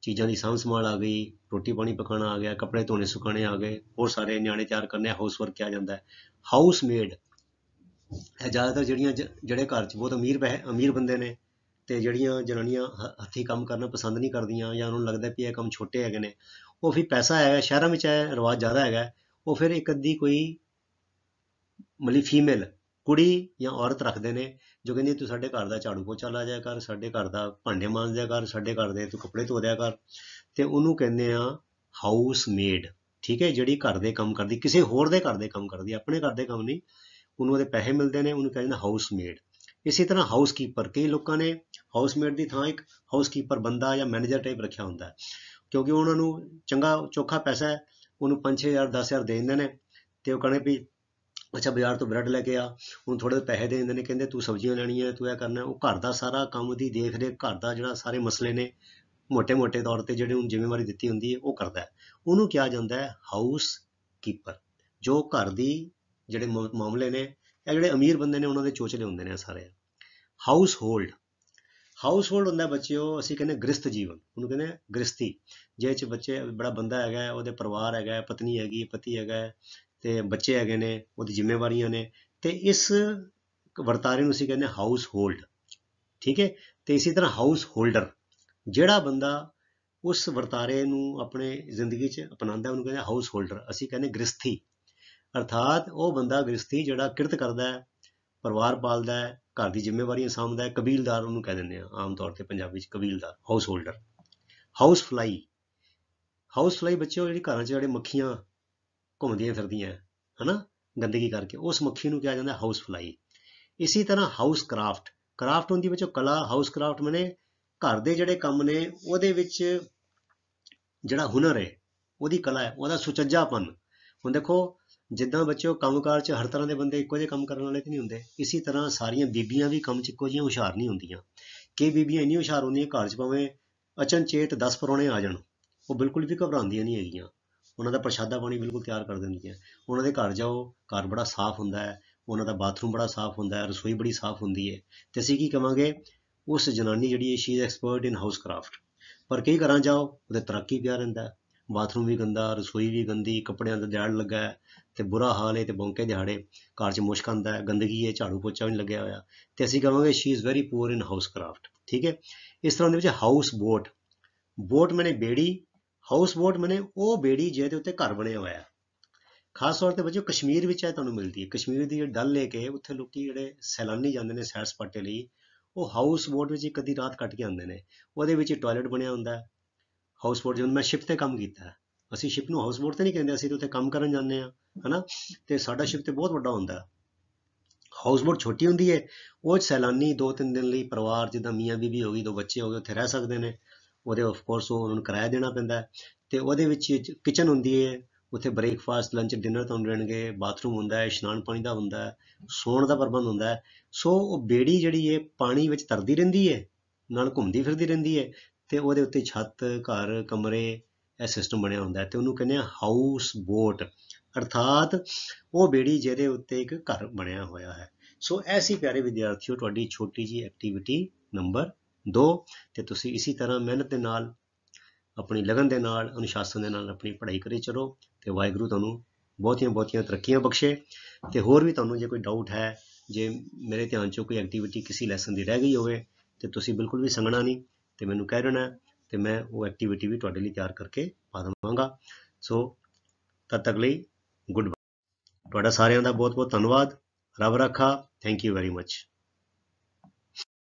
ਚੀਜ਼ਾਂ ਦੀ ਸਾਂਭ ਸੰਭਾਲ ਆ ਗਈ, ਰੋਟੀ ਪਾਣੀ ਪਕਾਉਣਾ ਆ ਗਿਆ, ਕੱਪੜੇ ਧੋਣੇ ਸੁਕਾਉਣੇ ਆ ਗਏ, ਹੋਰ ਸਾਰੇ ਨਿਆਣੇ ਤਿਆਰ ਕਰਨੇ, ਹਾਊਸ ਵਰਕ ਕਿਹਾ ਜਾਂਦਾ ਹੈ। ਹਾਊਸ ਮੇਡ, ਇਹ ਜ਼ਿਆਦਾਤਰ ਜਿਹੜੇ ਘਰ 'ਚ ਬਹੁਤ ਅਮੀਰ ਬੰਦੇ ਨੇ ਤੇ ਜਿਹੜੀਆਂ ਜਨਾਨੀਆਂ ਹੱਥੀਂ ਕੰਮ ਕਰਨਾ ਪਸੰਦ ਨਹੀਂ ਕਰਦੀਆਂ, ਜਾਂ ਉਹਨਾਂ ਨੂੰ ਲੱਗਦਾ ਵੀ ਇਹ ਕੰਮ ਛੋਟੇ ਹੈਗੇ ਨੇ, ਉਹ ਫਿਰ ਪੈਸਾ ਹੈਗਾ, ਸ਼ਹਿਰਾਂ ਵਿੱਚ ਇਹ ਰਿਵਾਜ ਜ਼ਿਆਦਾ ਹੈਗਾ, ਉਹ ਫਿਰ ਇੱਕ ਅੱਧੀ ਕੋਈ ਮਤਲਬ ਫੀਮੇਲ ਕੁੜੀ ਜਾਂ ਔਰਤ ਰੱਖਦੇ ਨੇ, ਜੋ ਕਹਿੰਦੀ ਤੂੰ ਸਾਡੇ ਘਰ ਦਾ ਝਾੜੂ ਪੋਚਾ ਲਾ ਜਾਇਆ ਕਰ, ਸਾਡੇ ਘਰ ਦਾ ਭਾਂਡੇ ਮਾਂਜ ਦਿਆ ਕਰ, ਸਾਡੇ ਘਰ ਦੇ ਤੂੰ ਕੱਪੜੇ ਧੋ ਦਿਆ ਕਰ, ਤੇ ਉਹਨੂੰ ਕਹਿੰਦੇ ਆ ਹਾਊਸ ਮੇਡ। ਠੀਕ ਹੈ, ਜਿਹੜੀ ਘਰ ਦੇ ਕੰਮ ਕਰਦੀ, ਕਿਸੇ ਹੋਰ ਦੇ ਘਰ ਦੇ ਕੰਮ ਕਰਦੀ, ਆਪਣੇ ਘਰ ਦੇ ਕੰਮ ਨਹੀਂ, ਉਹਨੂੰ ਉਹਦੇ ਪੈਸੇ ਮਿਲਦੇ ਨੇ, ਉਹਨੂੰ ਕਹਿੰਦੇ ਹਾਊਸ ਮੇਡ। ਇਸੇ ਤਰ੍ਹਾਂ ਹਾਊਸ ਕੀਪਰ, ਕਈ ਲੋਕਾਂ ਨੇ ਹਾਊਸ ਮੇਡ ਦੀ ਥਾਂ ਇੱਕ ਹਾਊਸ ਕੀਪਰ ਬੰਦਾ ਜਾਂ ਮੈਨੇਜਰ ਟਾਈਪ ਰੱਖਿਆ ਹੁੰਦਾ ਹੈ, ਕਿਉਂਕਿ ਉਹਨਾਂ ਨੂੰ ਚੰਗਾ ਚੋਖਾ ਪੈਸਾ ਹੈ, ਉਹਨੂੰ 5-6 ਹਜ਼ਾਰ 10 ਹਜ਼ਾਰ ਦੇ ਦਿੰਦੇ ਨੇ, ਤੇ ਉਹ ਕਹਿੰਦੇ ਵੀ ਅੱਛਾ ਬਾਜ਼ਾਰ ਤੋਂ ਬ੍ਰੈਡ ਲੈ ਕੇ ਆ, ਉਹਨੂੰ ਥੋੜ੍ਹੇ ਪੈਸੇ ਦੇ ਦਿੰਦੇ ਨੇ, ਕਹਿੰਦੇ ਤੂੰ ਸਬਜ਼ੀਆਂ ਲੈਣੀਆਂ, ਤੂੰ ਇਹ ਕਰਨਾ, ਉਹ ਘਰ ਦਾ ਸਾਰਾ ਕੰਮ ਦੀ ਦੇਖ ਰੇਖ, ਘਰ ਦਾ ਜਿਹੜਾ ਸਾਰੇ ਮਸਲੇ ਨੇ ਮੋਟੇ ਤੌਰ ਤੇ ਜਿਹੜੇ ਉਹਨੂੰ ਜ਼ਿੰਮੇਵਾਰੀ ਦਿੱਤੀ ਹੁੰਦੀ ਹੈ ਉਹ ਕਰਦਾ ਹੈ, ਉਹਨੂੰ ਕਿਹਾ ਜਾਂਦਾ ਹੈ ਹਾਊਸ ਕੀਪਰ। ਜੋ ਘਰ ਦੀ ਜਿਹੜੇ ਮਾਮਲੇ ਨੇ, ਇਹ ਜਿਹੜੇ ਅਮੀਰ ਬੰਦੇ ਨੇ ਉਹਨਾਂ ਦੇ ਚੋਚਲੇ ਹੁੰਦੇ ਨੇ ਸਾਰੇ। ਹਾਊਸ ਹੋਲਡ, ਹਾਊਸ ਹੋਲਡ ਹੁੰਦਾ ਬੱਚਿਓ, ਅਸੀਂ ਕਹਿੰਦੇ ਗ੍ਰਸਥ ਜੀਵਨ, ਉਹਨੂੰ ਕਹਿੰਦੇ ਗ੍ਰਸਥੀ, ਜਿਹਦੇ 'ਚ ਬੱਚੇ ਬੜਾ ਬੰਦਾ ਹੈਗਾ, ਉਹਦੇ ਪਰਿਵਾਰ ਹੈਗਾ, ਪਤਨੀ ਹੈਗੀ, ਪਤੀ ਹੈਗਾ, ਤੇ ਬੱਚੇ ਹੈਗੇ ਨੇ, ਉਹਦੀ ਜ਼ਿੰਮੇਵਾਰੀਆਂ ਨੇ, ਤੇ ਇਸ ਵਰਤਾਰੇ ਨੂੰ ਅਸੀਂ ਕਹਿੰਦੇ ਹਾਊਸ ਹੋਲਡ। ਠੀਕ ਹੈ, ਤੇ ਇਸੇ ਤਰ੍ਹਾਂ ਹਾਊਸ ਹੋਲਡਰ, ਜਿਹੜਾ ਬੰਦਾ ਉਸ ਵਰਤਾਰੇ ਨੂੰ ਆਪਣੇ ਜ਼ਿੰਦਗੀ 'ਚ ਅਪਣਾਉਂਦਾ, ਉਹਨੂੰ ਕਹਿੰਦੇ ਹਾਊਸ ਹੋਲਡਰ। ਅਸੀਂ ਕਹਿੰਦੇ ਗ੍ਰਸਥੀ, ਅਰਥਾਤ ਉਹ ਬੰਦਾ ਗ੍ਰਸਥੀ ਜਿਹੜਾ ਕਿਰਤ ਕਰਦਾ ਹੈ, ਪਰਿਵਾਰ ਪਾਲਦਾ ਹੈ, ਘਰ ਦੀ ਜ਼ਿੰਮੇਵਾਰੀਆਂ ਸਾਂਭਦਾ ਹੈ, ਕਬੀਲਦਾਰ ਉਹਨੂੰ ਕਹਿ ਦਿੰਦੇ ਆ ਆਮ ਤੌਰ ਤੇ ਪੰਜਾਬੀ 'ਚ, ਕਬੀਲਦਾਰ, householder. House fly, house fly ਬੱਚਿਓ ਜਿਹੜੀ ਘਰਾਂ 'ਚ ਜਿਹੜੇ ਮੱਖੀਆਂ ਘੁੰਮਦੀਆਂ ਫਿਰਦੀਆਂ ਹਨਾ, ਗੰਦਗੀ ਕਰਕੇ, ਉਸ ਮੱਖੀ ਨੂੰ ਕਿਹਾ ਜਾਂਦਾ ਹਾਊਸ ਫਲਾਈ। ਇਸੇ ਤਰ੍ਹਾਂ ਹਾਊਸ ਕਰਾਫਟ, ਕਰਾਫਟ ਹੁੰਦੀ ਵਿੱਚੋਂ ਕਲਾ, ਹਾਊਸ ਕਰਾਫਟ ਮਾਨੇ ਘਰ ਦੇ ਜਿਹੜੇ ਕੰਮ ਨੇ ਉਹਦੇ ਵਿੱਚ ਜਿਹੜਾ ਹੁਨਰ ਹੈ, ਉਹਦੀ ਕਲਾ ਹੈ, ਉਹਦਾ ਸੁਚੱਜਾਪਨ। ਹੁਣ ਦੇਖੋ ਜਿੱਦਾਂ ਬੱਚਿਓ ਕੰਮਕਾਰ 'ਚ ਹਰ ਤਰ੍ਹਾਂ ਦੇ ਬੰਦੇ ਇੱਕੋ ਜਿਹੇ ਕੰਮ ਕਰਨ ਵਾਲੇ ਤਾਂ ਨਹੀਂ ਹੁੰਦੇ, ਇਸੇ ਤਰ੍ਹਾਂ ਸਾਰੀਆਂ ਬੀਬੀਆਂ ਵੀ ਕੰਮ 'ਚ ਇੱਕੋ ਜਿਹੀਆਂ ਹੁਸ਼ਿਆਰ ਨਹੀਂ ਹੁੰਦੀਆਂ। ਕਈ ਬੀਬੀਆਂ ਇੰਨੀ ਹੁਸ਼ਿਆਰ ਹੁੰਦੀਆਂ, ਘਰ 'ਚ ਭਾਵੇਂ ਅਚਨਚੇਤ 10 ਪ੍ਰਾਹੁਣੇ ਆ ਜਾਣ, ਉਹ ਬਿਲਕੁਲ ਵੀ ਘਬਰਾਉਂਦੀਆਂ ਨਹੀਂ ਹੈਗੀਆਂ, ਉਹਨਾਂ ਦਾ ਪ੍ਰਸ਼ਾਦਾ ਪਾਣੀ ਬਿਲਕੁਲ ਤਿਆਰ ਕਰ ਦਿੰਦੀਆਂ। ਉਹਨਾਂ ਦੇ ਘਰ ਜਾਓ, ਘਰ ਬੜਾ ਸਾਫ਼ ਹੁੰਦਾ ਹੈ, ਉਹਨਾਂ ਦਾ ਬਾਥਰੂਮ ਬੜਾ ਸਾਫ਼ ਹੁੰਦਾ ਹੈ, ਰਸੋਈ ਬੜੀ ਸਾਫ਼ ਹੁੰਦੀ ਹੈ, ਤੇ ਅਸੀਂ ਕੀ ਕਵਾਂਗੇ, ਉਸ ਜਨਾਨੀ ਜਿਹੜੀ ਹੈ she is expert in house craft. ਪਰ ਕਈ ਘਰਾਂ ਜਾਓ ਉਹਦੇ ਤਰਾਕੀ ਪਿਆ ਰਹਿੰਦਾ, ਬਾਥਰੂਮ ਵੀ ਗੰਦਾ, ਰਸੋਈ ਵੀ ਗੰਦੀ, ਕੱਪੜਿਆਂ ਦਾ ਦਿਹਾੜ ਲੱਗਾ ਹੈ, ਤੇ ਬੁਰਾ ਹਾਲ ਹੈ, ਤੇ ਬੌਂਕੇ ਦਿਹਾੜੇ ਘਰ 'ਚ ਮੁਸ਼ਕ ਆਉਂਦਾ ਹੈ, ਗੰਦਗੀ ਹੈ, ਝਾੜੂ ਪੋਚਾ ਵੀ ਨਹੀਂ ਲੱਗਿਆ ਹੋਇਆ, ਤੇ ਅਸੀਂ ਕਹਾਂਗੇ she is very poor in house craft. ਠੀਕ ਹੈ, ਇਸ ਤਰ੍ਹਾਂ ਦੇ ਵਿੱਚ ਹਾਊਸ ਬੋਟ, ਬੋਟ ਮੈਨੇ ਬੇੜੀ, ਹਾਊਸ ਬੋਟ ਮੈਨੇ ਉਹ ਬੇੜੀ ਜਿਹਦੇ ਉੱਤੇ ਘਰ ਬਣਿਆ ਹੋਇਆ ਹੈ। ਖਾਸ ਤੌਰ ਤੇ ਬੱਚਿਓ ਕਸ਼ਮੀਰ ਵਿੱਚ ਇਹ ਤੁਹਾਨੂੰ ਮਿਲਦੀ ਹੈ, ਕਸ਼ਮੀਰ ਦੀ ਡਲ ਲੇਕ ਹੈ, ਉੱਥੇ ਲੋਕੀ ਜਿਹੜੇ ਸੈਲਾਨੀ ਜਾਂਦੇ ਨੇ ਸੈਰ ਸਪਾਟੇ ਲਈ, ਉਹ ਹਾਊਸ ਬੋਟ ਵਿੱਚ ਇੱਕ ਅੱਧੀ ਰਾਤ ਕੱਟ ਕੇ ਆਉਂਦੇ ਨੇ, ਉਹਦੇ ਵਿੱਚ ਟਾਇਲਟ ਬਣਿਆ ਹੁੰਦਾ ਹੈ। ਹਾਊਸ ਬੋਟ, ਜਿਵੇਂ ਮੈਂ ਸ਼ਿਪ ਤੇ ਕੰਮ ਕੀਤਾ, ਅਸੀਂ ਸ਼ਿਪ ਨੂੰ ਹਾਊਸ ਬੋਟ ਤੇ ਨਹੀਂ ਕਹਿੰਦੇ, ਅਸੀਂ ਤਾਂ ਉੱਥੇ ਕੰਮ ਕਰਨ ਜਾਂਦੇ ਹਾਂ ਹਨਾ, ਤੇ ਸਾਡਾ ਸ਼ਿਪ ਤੇ ਬਹੁਤ ਵੱਡਾ ਹੁੰਦਾ। ਹਾਊਸ ਬੋਟ ਛੋਟੀ ਹੁੰਦੀ ਹੈ, ਉਹ 'ਚ ਸੈਲਾਨੀ 2-3 ਦਿਨ ਲਈ ਪਰਿਵਾਰ, ਜਿੱਦਾਂ ਮੀਆਂ ਬੀਬੀ ਹੋ ਗਈ, 2 ਬੱਚੇ ਹੋ ਗਏ, ਉੱਥੇ ਰਹਿ ਸਕਦੇ ਨੇ। ਉਹਦੇ ਆਫ ਕੋਰਸ ਉਹਨਾਂ ਨੂੰ ਕਿਰਾਇਆ ਦੇਣਾ ਪੈਂਦਾ ਹੈ। ਤੇ ਉਹਦੇ ਵਿੱਚ ਕਿਚਨ ਹੁੰਦੀ ਹੈ, ਉੱਥੇ ਬ੍ਰੇਕਫਾਸਟ ਲੰਚ ਡਿਨਰ ਤੁਹਾਨੂੰ ਦੇਣਗੇ, ਬਾਥਰੂਮ ਹੁੰਦਾ ਹੈ, ਇਸ਼ਨਾਨ ਪਾਣੀ ਦਾ ਹੁੰਦਾ ਹੈ, ਸੌਣ ਦਾ ਪ੍ਰਬੰਧ ਹੁੰਦਾ ਹੈ। ਸੋ ਉਹ ਬੇੜੀ ਜਿਹੜੀ ਹੈ ਪਾਣੀ ਵਿੱਚ ਤਰਦੀ ਰਹਿੰਦੀ ਹੈ, ਨਾਲ ਘੁੰਮਦੀ ਫਿਰਦੀ ਰਹਿੰਦੀ ਹੈ, ਤੇ ਉਹਦੇ ਉੱਤੇ ਛੱਤ, ਘਰ, ਕਮਰੇ, ਇਹ ਸਿਸਟਮ ਬਣਿਆ ਹੁੰਦਾ ਹੈ, ਤੇ ਉਹਨੂੰ ਕਹਿੰਦੇ ਆ ਹਾਊਸ ਬੋਟ, ਅਰਥਾਤ ਉਹ ਬੇੜੀ ਜਿਹਦੇ ਉੱਤੇ ਇੱਕ ਘਰ ਬਣਿਆ ਹੋਇਆ ਹੈ। ਸੋ ਐਸੀ ਪਿਆਰੇ ਵਿਦਿਆਰਥੀਓ ਤੁਹਾਡੀ ਛੋਟੀ ਜਿਹੀ ਐਕਟੀਵਿਟੀ ਨੰਬਰ 2, ਤੇ ਤੁਸੀਂ ਇਸੇ ਤਰ੍ਹਾਂ ਮਿਹਨਤ ਦੇ ਨਾਲ, ਆਪਣੀ ਲਗਨ ਦੇ ਨਾਲ, ਅਨੁਸ਼ਾਸਨ ਦੇ ਨਾਲ ਆਪਣੀ ਪੜ੍ਹਾਈ ਕਰੀ ਚਲੋ, ਤੇ ਵਾਹਿਗੁਰੂ ਤੁਹਾਨੂੰ ਬਹੁਤੀਆਂ ਬਹੁਤੀਆਂ ਤਰੱਕੀਆਂ ਬਖਸ਼ੇ। ਤੇ ਹੋਰ ਵੀ ਤੁਹਾਨੂੰ ਜੇ ਕੋਈ ਡਾਊਟ ਹੈ, ਜੇ ਮੇਰੇ ਧਿਆਨ 'ਚੋਂ ਕੋਈ ਐਕਟੀਵਿਟੀ ਕਿਸੇ ਲੈਸਨ ਦੀ ਰਹਿ ਗਈ ਹੋਵੇ, ਤੇ ਤੁਸੀਂ ਬਿਲਕੁਲ ਵੀ ਸੰਗਣਾ ਨਹੀਂ, ਤੇ ਮੈਨੂੰ ਕਹਿ ਦੇਣਾ, ਤੇ ਮੈਂ ਉਹ ਐਕਟੀਵਿਟੀ ਵੀ ਤੁਹਾਡੇ ਲਈ ਤਿਆਰ ਕਰਕੇ ਪਾ ਦੇਵਾਂਗਾ। ਸੋ ਤਦ ਤੱਕ ਲਈ ਗੁੱਡ ਬਾਏ। ਤੁਹਾਡਾ ਸਾਰਿਆਂ ਦਾ ਬਹੁਤ ਬਹੁਤ ਧੰਨਵਾਦ। ਰੱਬ ਰਾਖਾ। Thank you very much.